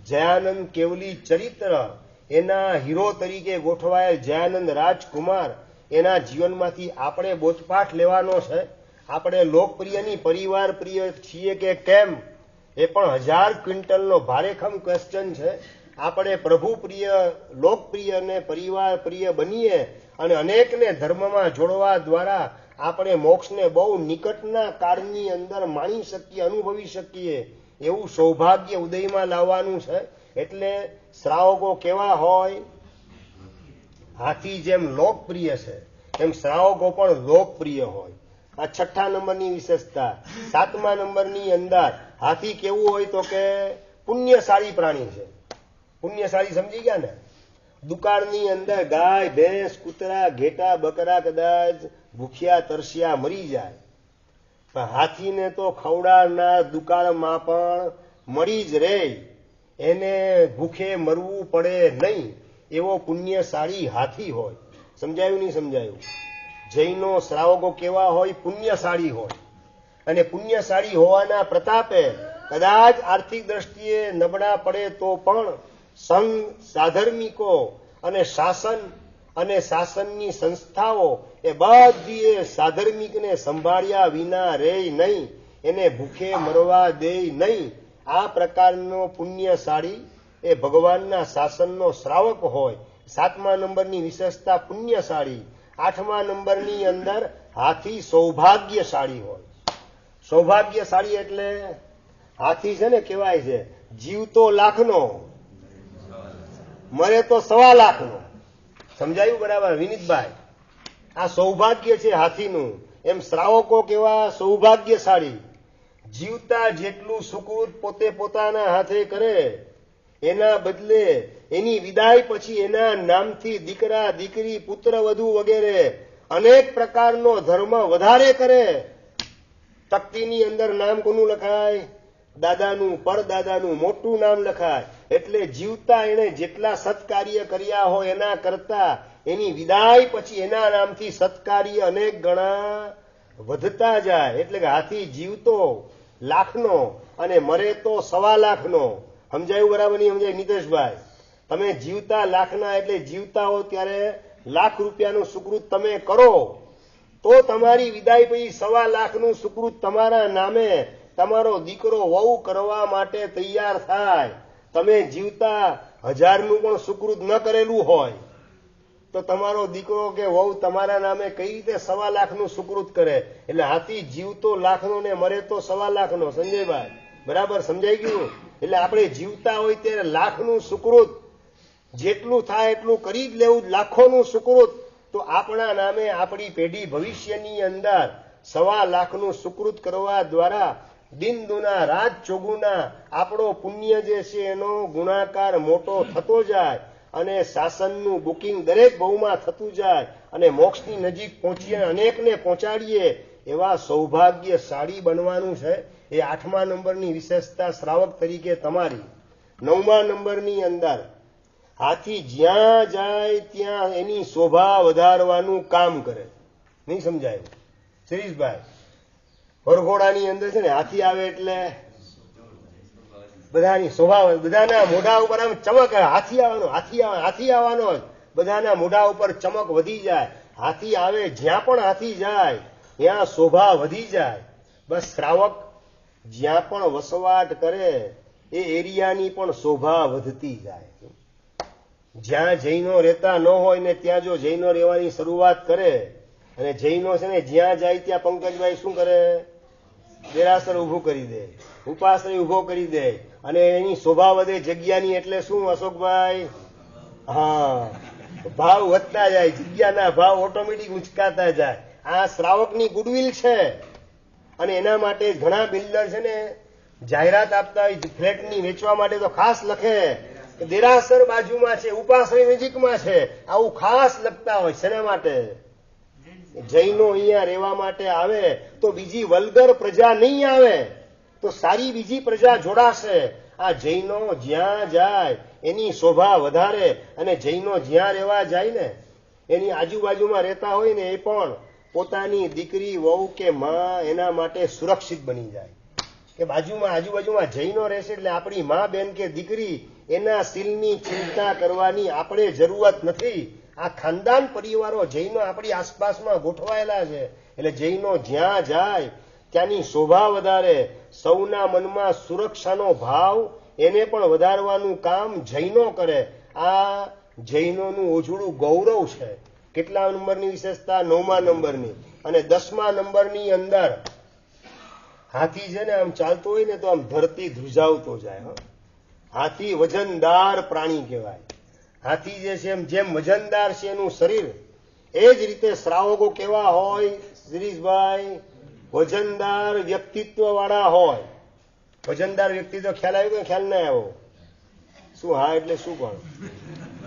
જયાનંદ કેવલી ચરિત્ર, એના હીરો તરીકે ગોઠવાયેલ જયાનંદ રાજકુમાર, એના જીવનમાંથી આપણે બોધપાઠ લેવાનો છે. આપણે લોકપ્રિયની પરિવાર પ્રિય છીએ કે કેમ એ પણ 1000 ક્વિન્ટલનો ભારેખમ ક્વેશ્ચન છે. આપણે પ્રભુ પ્રિય, લોકપ્રિય અને પરિવાર પ્રિય બનીએ અને અનેકને ધર્મમાં જોડવા દ્વારા આપણે મોક્ષને બહુ નિકટના કાળની અંદર માણી શકીએ, અનુભવી શકીએ એવું સૌભાગ્ય ઉદયમાં લાવવાનું છે. એટલે શ્રાવકો કેવા હોય? હાથી જેમ લોકપ્રિય છે એમ શ્રાવકો પણ લોકપ્રિય હોય. આ 6 નંબરની વિશેષતા. 7મા નંબરની અંદર હાથી કેવું હોય તો કે પુણ્યશાળી પ્રાણી છે. પુણ્યશાળી સમજી ગયા ને? દુકાળની અંદર ગાય, ભેંસ, કૂતરા, ઘેટા, બકરા કદાચ ભૂખ્યા તરસ્યા મરી જાય, પણ હાથીને તો ખવડાવનાર દુકાળમાં પણ મળી જ રહે. એને ભૂખે મરવું પડે નહીં એવો પુણ્યશાળી હાથી હોય. સમજાયું નહીં સમજાયું? જૈનો શ્રાવકો કેવા હોય? પુણ્યશાળી હોય. અને પુણ્યશાળી હોવાના પ્રતાપે કદાચ આર્થિક દ્રષ્ટિએ નબળા પડે તો પણ સંઘ, સાધર્મિકો અને શાસન અને શાસનની સંસ્થાઓ એ બધી સાધર્મિકને સંભાળ્યા વિના રહે નહીં, એને ભૂખે મરવા દે નહીં. આ પ્રકારનો પુણ્યશાળી એ ભગવાનના શાસનનો શ્રાવક હોય. 7મા નંબરની વિશેષતા પુણ્યશાળી. 8મા નંબરની અંદર હાથી સૌભાગ્યશાળી હોય. સૌભાગ્યશાળી એટલે હાથી છે ને કહેવાય છે જીવતો લાખનો, મરે તો 1,00,000નો. સમજાયું બરાબર વિનીતભાઈ? આ સૌભાગ્ય છે હાથીનું. એમ શ્રાવકો કેવા? સૌભાગ્યશાળી. જીવતા જેટલું સુકૃત પોતે પોતાના હાથે કરે એના બદલે એની વિદાય પછી એના નામથી દીકરા, દીકરી, પુત્ર વધુ વગેરે અનેક પ્રકારનો ધર્મ વધારે કરે. તકતીની અંદર નામ કોનું લખાય? દાદાનું, પરદાદાનું મોટું નામ લખાય. એટલે જીવતા એને જેટલા સત્કાર્ય કર્યા હોય એના કરતા એની વિદાય પછી એના નામથી સત્કાર્ય અનેક ગણા વધતા જાય. એટલે કે હાથી જીવતો લાખનો અને મરે તો 1,00,000નો. સમજાયું બરાબર નહીં સમજાય નીતેશભાઈ? તમે જીવતા લાખના એટલે જીવતા હો ત્યારે ₹1,00,000નું સુકૃત તમે કરો તો તમારી વિદાય પછી 1,00,000નું સુકૃત તમારા નામે તમારો દીકરો વહુ કરવા માટે તૈયાર થાય. તમે જીવતા 1000નું પણ સુકૃત ન કરેલું હોય તો તમારો દીકરો કે વહુ તમારા નામે કઈ રીતે 1,00,000નું સુકૃત કરે? એટલે હાથી જીવતો લાખનો ને મરે તો 1,00,000નો. સંજયભાઈ બરાબર સમજાઈ ગયું? એટલે આપણે જીવતા હોય ત્યારે 1,00,000નું સુકૃત જેટલું થાય એટલું કરી જ લેવું. લાખોનું સુકૃત તો આપણા નામે આપણી પેઢી ભવિષ્યની અંદર 1.25 લાખનું સુકૃત કરવા દ્વારા દિન દુના રાત ચોગુના આપણો પુણ્ય જે છે એનો ગુણાકાર મોટો થતો જાય અને શાસનનું બુકિંગ દરેક બહુમાં થતું જાય અને મોક્ષની નજીક પહોંચીએ અનેકને પહોંચાડીએ એવા સૌભાગ્યશાળી બનવાનું છે. એ 8મા નંબરની વિશેષતા શ્રાવક તરીકે તમારી. 9મા નંબરની અંદર હાથી જ્યાં જાય ત્યાં એની શોભા વધારવાનું કામ કરે. નહીં સમજાય શિરીષભાઈ? વરઘોડાની અંદર છે ને હાથી આવે એટલે બધાની શોભા, બધાના મોઢા ઉપર આમ ચમક, હાથી આવવાનો, હાથી આવે, હાથી આવવાનો, બધાના મોઢા ઉપર ચમક વધી જાય. હાથી આવે, જ્યાં પણ હાથી જાય ત્યાં શોભા વધી જાય. બસ શ્રાવક જ્યાં પણ વસવાટ કરે એ એરિયાની પણ શોભા વધતી જાય. જ્યાં જૈનો રહેતા ન હોય ને ત્યાં જો જૈનો રહેવાની શરૂઆત કરે, અને જૈનો છે ને જ્યાં જાય ત્યાં પંકજભાઈ શું કરે? દેરાસર ઉભું કરી દે, ઉપાશ્રય ઉભો કરી દે, અને એની શોભા વધે જગ્યાની. એટલે શું અશોકભાઈ? હા, ભાવ વધતા જાય, જગ્યાના ભાવ ઓટોમેટિક ઉંચકાતા જાય. આ શ્રાવકની ગુડવિલ છે. અને એના માટે ઘણા બિલ્ડર છે ને જાહેરાત આપતા હોય ફ્લેટની વેચવા માટે, તો ખાસ લખે કે દેરાસર બાજુમાં છે, ઉપાશ્રય નજીકમાં છે, આવું ખાસ લખતા હોય. શેના માટે? જૈનો અહીંયા રહેવા માટે આવે તો બીજી વલ્ગર પ્રજા નહીં આવે, તો સારી બીજી પ્રજા જોડાશે. આ જૈનો જ્યાં જાય એની શોભા વધારે, અને જૈનો જ્યાં રહેવા જાય ને એની આજુબાજુમાં રહેતા હોય ને એ પણ પોતાની દીકરી, વહુ કે માં એના માટે સુરક્ષિત બની જાય. કે બાજુમાં આજુબાજુમાં જૈનો રહેશે એટલે આપણી માં, બેન કે દીકરી એના સીલની ચિંતા કરવાની આપણે જરૂરત નથી. આ ખાનદાન પરિવારો જૈનો આપણી આસપાસમાં ગોઠવાયેલા છે. એટલે જૈનો જ્યાં જાય ત્યાંની શોભા વધારે, સૌના મનમાં સુરક્ષાનો ભાવ એને પણ વધારવાનું કામ જૈનો કરે. આ જૈનોનું ઓજળું ગૌરવ છે. કેટલા નંબરની વિશેષતા? 9મા નંબરની. અને 10મા નંબરની અંદર હાથી છે ને આમ ચાલતો હોય ને તો આમ ધરતી ધ્રુજાવતો જાય. હાથી વજનદાર પ્રાણી કહેવાય. હાથી જે છે જેમ વજનદાર છે એનું શરીર, એ જ રીતે શ્રાવકો કેવા હોય શિરીષભાઈ? વજનદાર વ્યક્તિત્વ વાળા હોય. વજનદાર વ્યક્તિત્વ ખ્યાલ આવ્યો કે ખ્યાલ ના આવ્યો? શું હા એટલે શું? પણ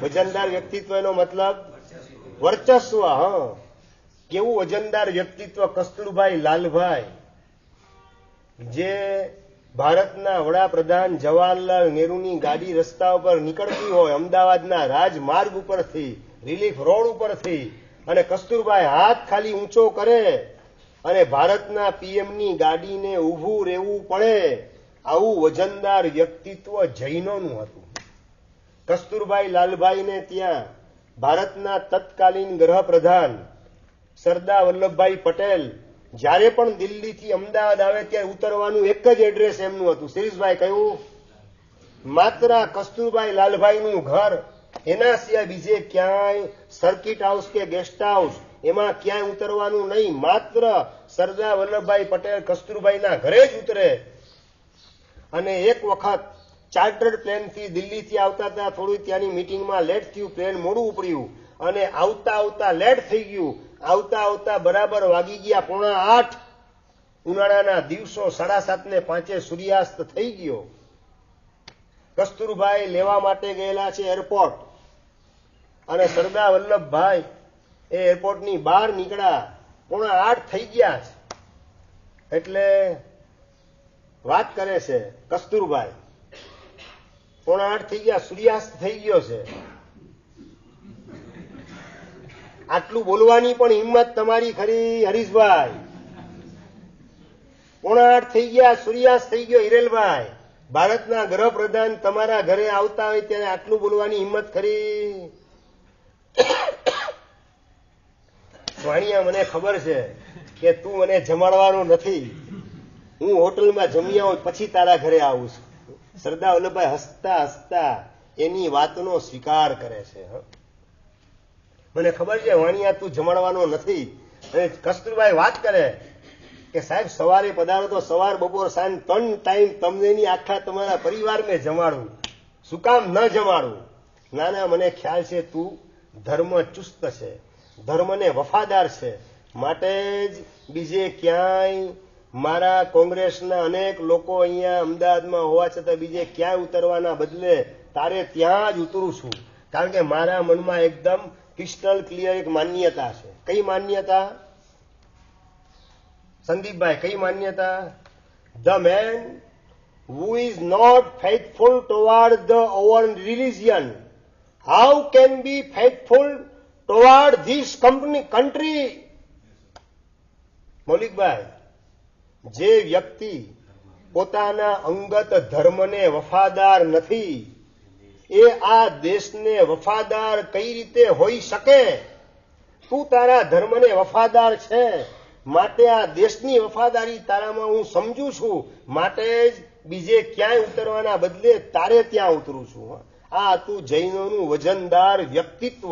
વજનદાર વ્યક્તિત્વ એનો મતલબ વર્ચસ્વ. હા, કેવું વજનદાર વ્યક્તિત્વ? કસ્તુરભાઈ લાલભાઈ જે ભારતના વડાપ્રધાન જવાહરલાલ નહેરુની ગાડી રસ્તા ઉપર નીકળતી હોય અમદાવાદના રાજમાર્ગ ઉપરથી, રિલીફ રોડ ઉપરથી, અને કસ્તુરભાઈ હાથ ખાલી ઊંચો કરે અને ભારતના પીએમની ગાડીને ઊભું રહેવું પડે, આવું વજનદાર વ્યક્તિત્વ જૈનોનું હતું. કસ્તુરભાઈ લાલભાઈને ત્યાં ભારતના તત્કાલીન ગૃહપ્રધાન સરદાર વલ્લભભાઈ પટેલ જ્યારે પણ દિલ્હીથી અમદાવાદ આવે ત્યારે ઉતરવાનું એક જ એડ્રેસ એમનું હતું. શિરીષભાઈ કયું? માત્ર કસ્તુરભાઈ લાલભાઈનું ઘર, એના સિવાય બીજે ક્યાંય સર્કિટ હાઉસ કે ગેસ્ટ હાઉસ એમાં ક્યાંય ઉતરવાનું નહીં. માત્ર સરદાર વલ્લભભાઈ પટેલ કસ્તુરભાઈના ઘરે જ ઉતરે. અને એક વખત ચાર્ટર્ડ પ્લેનથી દિલ્હીથી આવતા હતા, થોડું ત્યાંની મિટિંગમાં લેટ થયું, પ્લેન મોડું ઉપડ્યું અને આવતા આવતા લેટ થઈ ગયું. આવતા આવતા બરાબર વાગી ગયા 7:45. ઉનાળાના દિવસો 7:30 સૂર્યાસ્ત થઈ ગયો. કસ્તુરભાઈ લેવા માટે ગયેલા છે એરપોર્ટ, અને સરદાર વલ્લભભાઈ એ એરપોર્ટની બહાર નીકળ્યા 7:45 થઈ ગયા છે. એટલે વાત કરે છે કસ્તુરભાઈ, 7:45 થઈ ગયા, સૂર્યાસ્ત થઈ ગયો છે. આટલું બોલવાની પણ હિંમત તમારી ખરી હરીશભાઈ? 7:45 થઈ ગયા, સૂર્યાસ્ત થઈ ગયો. હિરેલભાઈ, ભારતના ગૃહપ્રધાન તમારા ઘરે આવતા હોય ત્યારે આટલું બોલવાની હિંમત ખરી? વાણિયા, મને ખબર છે કે તું મને જમાડવાનો નથી, હું હોટલમાં જમી આવું પછી તારા ઘરે આવું છું. સરદાર વલ્લભભાઈ હસતા હસતા એની વાતનો સ્વીકાર કરે છે. મને ખબર છે વાણિયા તું જમાડવાનો નથી. અને કસ્તુરભાઈ વાત કરે કે સાહેબ સવારે પધારો તો સવાર બપોર સાંજ 3 ટાઈમ તમને ની આખા તમારા પરિવારને જમાડું, શું કામ ન જમાડું? ના ના, મને ખ્યાલ છે તું ધર્મ ચુસ્ત છે, ધર્મને વફાદાર છે. માટે જ બીજે ક્યાંય મારા કોંગ્રેસના અનેક લોકો અહીંયા અમદાવાદમાં હોવા છતાં બીજે ક્યાંય ઉતરવાના બદલે તારે ત્યાં જ ઉતરું છું. કારણ કે મારા મનમાં એકદમ ક્રિસ્ટલ ક્લિયર એક માન્યતા છે. કઈ માન્યતા સંદીપભાઈ, કઈ માન્યતા? The man who is not faithful toward the our religion, how can be faithful toward this country? મૌલિકભાઈ, જે વ્યક્તિ પોતાના અંગત ધર્મને વફાદાર નથી એ આ દેશને વફાદાર કઈ રીતે હોઈ શકે? તું તારા ધર્મને વફાદાર છે, માટે આ દેશની વફાદારી તારામાં હું સમજુ છું, માટે જ બીજે ક્યાંય ઉતરવાના બદલે તારે ત્યાં ઉતરું છું. આ હતું જૈનોનું વજનદાર વ્યક્તિત્વ.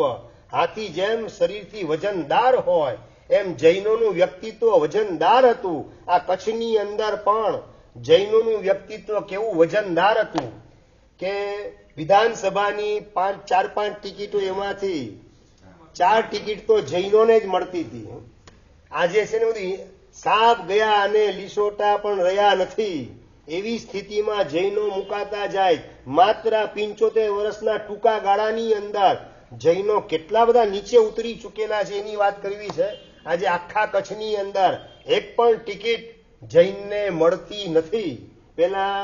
હાથી જેમ શરીરથી વજનદાર હોય એમ જૈનોનું વ્યક્તિત્વ વજનદાર હતું. આ કચ્છની અંદર પણ જૈનોનું વ્યક્તિત્વ કેવું વજનદાર હતું કે વિધાનસભાની 4-5 ટિકિટો એમાંથી 4 ટિકિટ તો જૈનોને જ મળતી હતી. આજે છે ને બધી સાપ ગયા અને લીસોટા પણ રહ્યા નથી એવી સ્થિતિમાં જૈનો મુકાતા જાય. માત્ર 75 વર્ષના ટૂંકા ગાળાની અંદર જૈનો કેટલા બધા નીચે ઉતરી ચૂકેલા છે એની વાત કરવી છે. આજે આખા કચ્છની અંદર એક પણ ટિકિટ જૈનને મળતી નથી. પેલા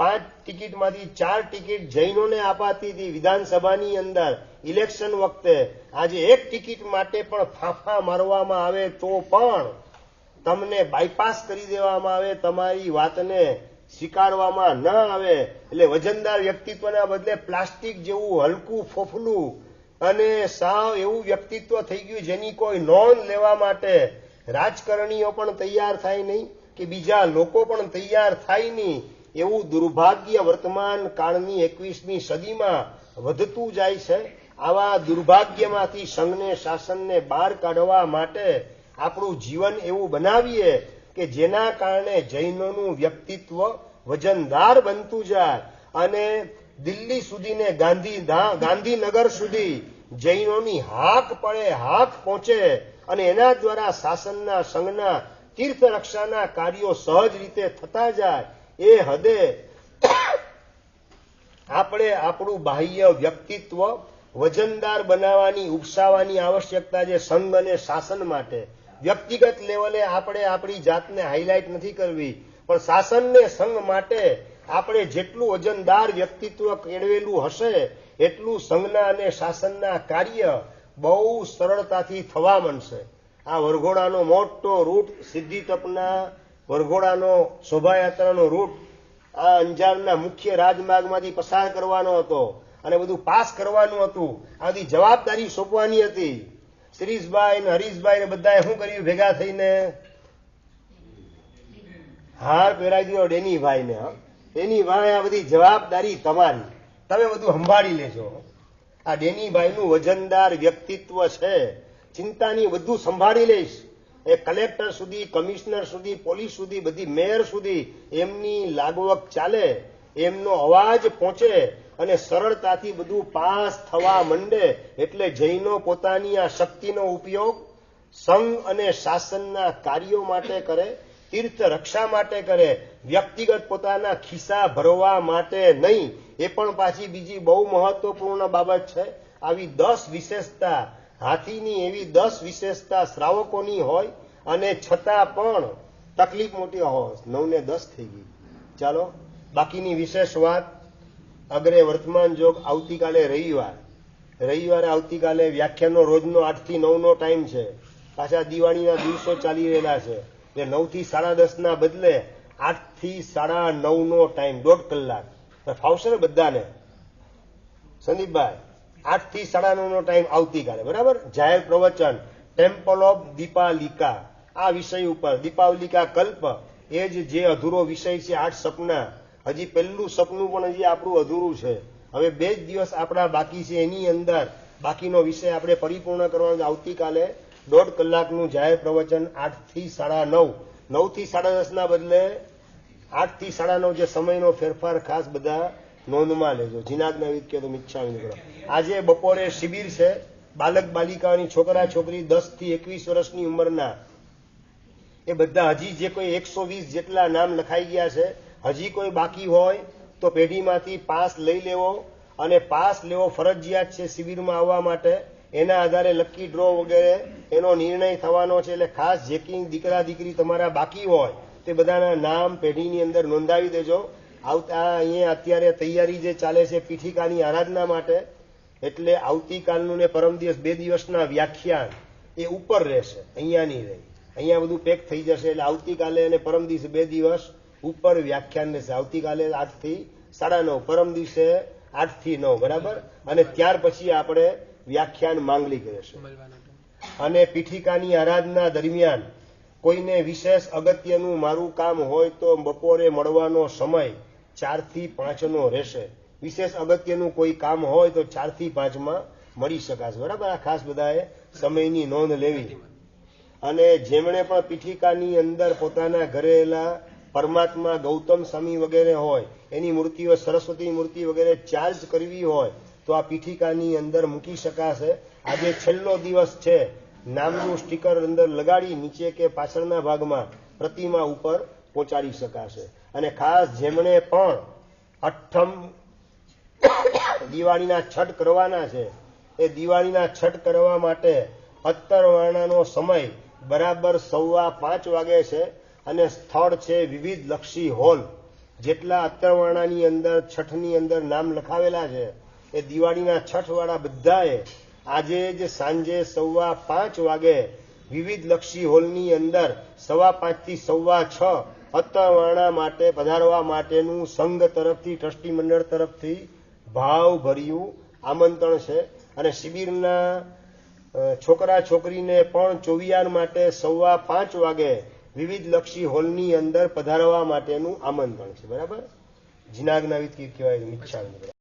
5 ટિકિટમાંથી 4 ટિકિટ જૈનોને અપાતી હતી વિધાનસભાની અંદર ઇલેક્શન વખતે. આજે એક ટિકિટ માટે પણ ફાંફા મારવામાં આવે તો પણ તમને બાયપાસ કરી દેવામાં આવે, તમારી વાતને સ્વીકારવામાં ન આવે. એટલે વજનદાર વ્યક્તિત્વના બદલે પ્લાસ્ટિક જેવું હલકું ફોફલું અને સાવ એવું વ્યક્તિત્વ થઈ ગયું જેની કોઈ નોંધ લેવા માટે રાજકારણીઓ પણ તૈયાર થાય નહીં કે બીજા લોકો પણ તૈયાર થાય નહીં. એવું દુર્ભાગ્ય વર્તમાન કાળની 21મી સદીમાં વધતું જાય છે. આવા દુર્ભાગ્યમાંથી સંઘને શાસનને બહાર કાઢવા માટે આપણું જીવન એવું બનાવીએ કે જેના કારણે જૈનોનું વ્યક્તિત્વ વજનદાર બનતું જાય અને દિલ્હી સુધી ને ગાંધીનગર સુધી જૈનોની હાક પડે, હાક પહોંચે અને એના દ્વારા શાસનના સંઘના તીર્થ રક્ષાના કાર્યો સહજ રીતે થતા જાય. એ હદે આપણે આપણું બાહ્ય વ્યક્તિત્વ વજનદાર બનાવવાની, ઉપસાવવાની આવશ્યકતા છે સંઘ અને શાસન માટે. વ્યક્તિગત લેવલે આપણે આપણી જાતને હાઇલાઇટ નથી કરવી, પણ શાસનને સંઘ માટે આપણે જેટલું વજનદાર વ્યક્તિત્વ કેળવેલું હશે એટલું સંઘના અને શાસનના કાર્ય બહુ સરળતાથી થવા માંડશે. આ વરઘોડાનો મોટો રૂટ, સિદ્ધિતપના વરઘોડાનો શોભાયાત્રાનો રૂટ આ અંજારના મુખ્ય રાજમાર્ગમાંથી પસાર કરવાનો હતો અને બધું પાસ કરવાનું હતું. આ બધી જવાબદારી સોંપવાની હતી. શિરીષભાઈ ને હરીશભાઈ ને બધાએ શું કર્યું? ભેગા થઈને હાર પહેરાવી દીધો ડેનીભાઈ ને. ડેનીભાઈ, આ બધી જવાબદારી તમારી, તમે બધું સંભાળી લેજો. આ ડેનીભાઈનું વજનદાર વ્યક્તિત્વ છે, ચિંતાની બધું સંભાળી લઈશ. એ કલેક્ટર સુધી, કમિશનર સુધી, પોલીસ સુધી, બધી મેયર સુધી એમની લાગવક ચાલે, એમનો અવાજ પહોંચે અને સરળતાથી બધું પાસ થવા માંડે. એટલે જૈનો પોતાની આ શક્તિનો ઉપયોગ સંઘ અને શાસનના કાર્યો માટે કરે, તીર્થ રક્ષા માટે કરે, વ્યક્તિગત પોતાના ખિસ્સા ભરવા માટે નહીં. એ પણ પાછી બીજી બહુ મહત્વપૂર્ણ બાબત છે. આવી 10 વિશેષતા, હાથીની એવી 10 વિશેષતા શ્રાવકોની હોય અને છતાં પણ તકલીફ મોટી હોય. 9 ને 10 થઈ ગઈ. ચાલો બાકીની વિશેષ વાત અગ્રે વર્તમાન જોગ. આવતીકાલે રવિવારે આવતીકાલે વ્યાખ્યાનનો રોજનો 8 થી 9 નો ટાઈમ છે. પાછા દિવાળીના દિવસો ચાલી રહેલા છે એટલે 9 થી 10:30 ના બદલે 8 થી 9:30 નો ટાઈમ, 1.5 કલાક ફાવશે ને બધાને? સંદીપભાઈ, 8 થી 9:30 નો ટાઈમ આવતીકાલે, બરાબર? જાહેર પ્રવચન ટેમ્પલ ઓફ દીપાલિકા આ વિષય ઉપર. દીપાવલિકા કલ્પ એ જ જે અધૂરો વિષય છે, 8 સપના. હજી પહેલું સપનું પણ હજી આપણું અધૂરું છે. હવે 2 જ દિવસ આપણા બાકી છે, એની અંદર બાકીનો વિષય આપણે પરિપૂર્ણ કરવાનો. આવતીકાલે 1.5 કલાકનું જાહેર પ્રવચન 8 થી 9:30, 9 થી 10:30 ના બદલે 8 થી 9:30 જે સમયનો ફેરફાર ખાસ બધા નોંધમાં લેજો. જીનાજ્ઞા વિદ કે તો મિચ્છામી નીકળો. આજે બપોરે શિબિર છે બાલક બાલિકાઓની છોકરા છોકરી 10 થી 21 વર્ષની ઉંમરના એ બધા હજી જે કોઈ 120 જેટલા નામ લખાઈ ગયા છે, હજી કોઈ બાકી હોય તો પેઢીમાંથી પાસ લઈ લેવો, અને પાસ લેવો ફરજિયાત છે શિબિરમાં આવવા માટે. એના આધારે લકી ડ્રો વગેરે એનો નિર્ણય થવાનો છે. એટલે ખાસ જે કંઈ દીકરા દીકરી તમારા બાકી હોય તે બધાના નામ પેઢીની અંદર નોંધાવી દેજો. આવતા અહીંયા અત્યારે તૈયારી જે ચાલે છે પીઠિકાની આરાધના માટે, એટલે આવતીકાલનું ને પરમ દિવસ 2 દિવસના વ્યાખ્યાન એ ઉપર રહેશે, અહીંયા નહીં રહે. અહીંયા બધું પેક થઈ જશે. એટલે આવતીકાલે અને પરમ દિવસે 2 દિવસ ઉપર વ્યાખ્યાન રહેશે. આવતીકાલે 8 થી 9:30, પરમ દિવસે 8 થી 9, બરાબર. અને ત્યાર પછી આપણે વ્યાખ્યાન માંગલિક રહેશે. અને પીઠિકાની આરાધના દરમિયાન કોઈને વિશેષ અગત્યનું મારું કામ હોય તો બપોરે મળવાનો સમય 4 થી 5 રહેશે. વિશેષ અગત્યનું કોઈ કામ હોય તો 4 થી 5 મળી શકાશે, બરાબર. આ ખાસ બધાએ સમયની નોંધ લેવી. અને જેમણે પણ પીઠિકાની અંદર પોતાના ઘરેલા પરમાત્મા ગૌતમ સ્વામી વગેરે હોય એની મૂર્તિઓ, સરસ્વતી મૂર્તિ વગેરે ચાર્જ કરવી હોય તો આ પીઠિકાની અંદર મૂકી શકાશે. આજે છેલ્લો દિવસ છે. નામનું સ્ટીકર અંદર લગાડી નીચે કે પાછળના ભાગમાં પ્રતિમા ઉપર પહોંચાડી શકાશે. અને ખાસ જેમણે પણ અઠ્ઠમ દિવાળીના છઠ કરવાના છે, એ દિવાળીના છઠ કરવા માટે અત્તરવાણાનો સમય બરાબર 5:15 વાગે છે. અને સ્થળ છે વિવિધ લક્ષી હોલ. જેટલા અત્તરવાણાની અંદર છઠની અંદર નામ લખાવેલા છે એ દિવાળીના છઠવાળા બધાએ આજે જ સાંજે 5:15 વાગે વિવિધ લક્ષી હોલની અંદર 5:15 થી 6:15 અત્તરવાણા માટે પધારવા માટેનું સંઘ તરફથી, ટ્રસ્ટી મંડળ તરફથી ભાવભર્યું આમંત્રણ છે. અને શિબિરના છોકરા છોકરીને પણ ચોવિયાર માટે 5:15 વાગે વિવિધ લક્ષી હોલની અંદર પધારવા માટેનું આમંત્રણ છે, બરાબર. જીનાજ્ઞાવિત કહેવાય, મિચ્છામી.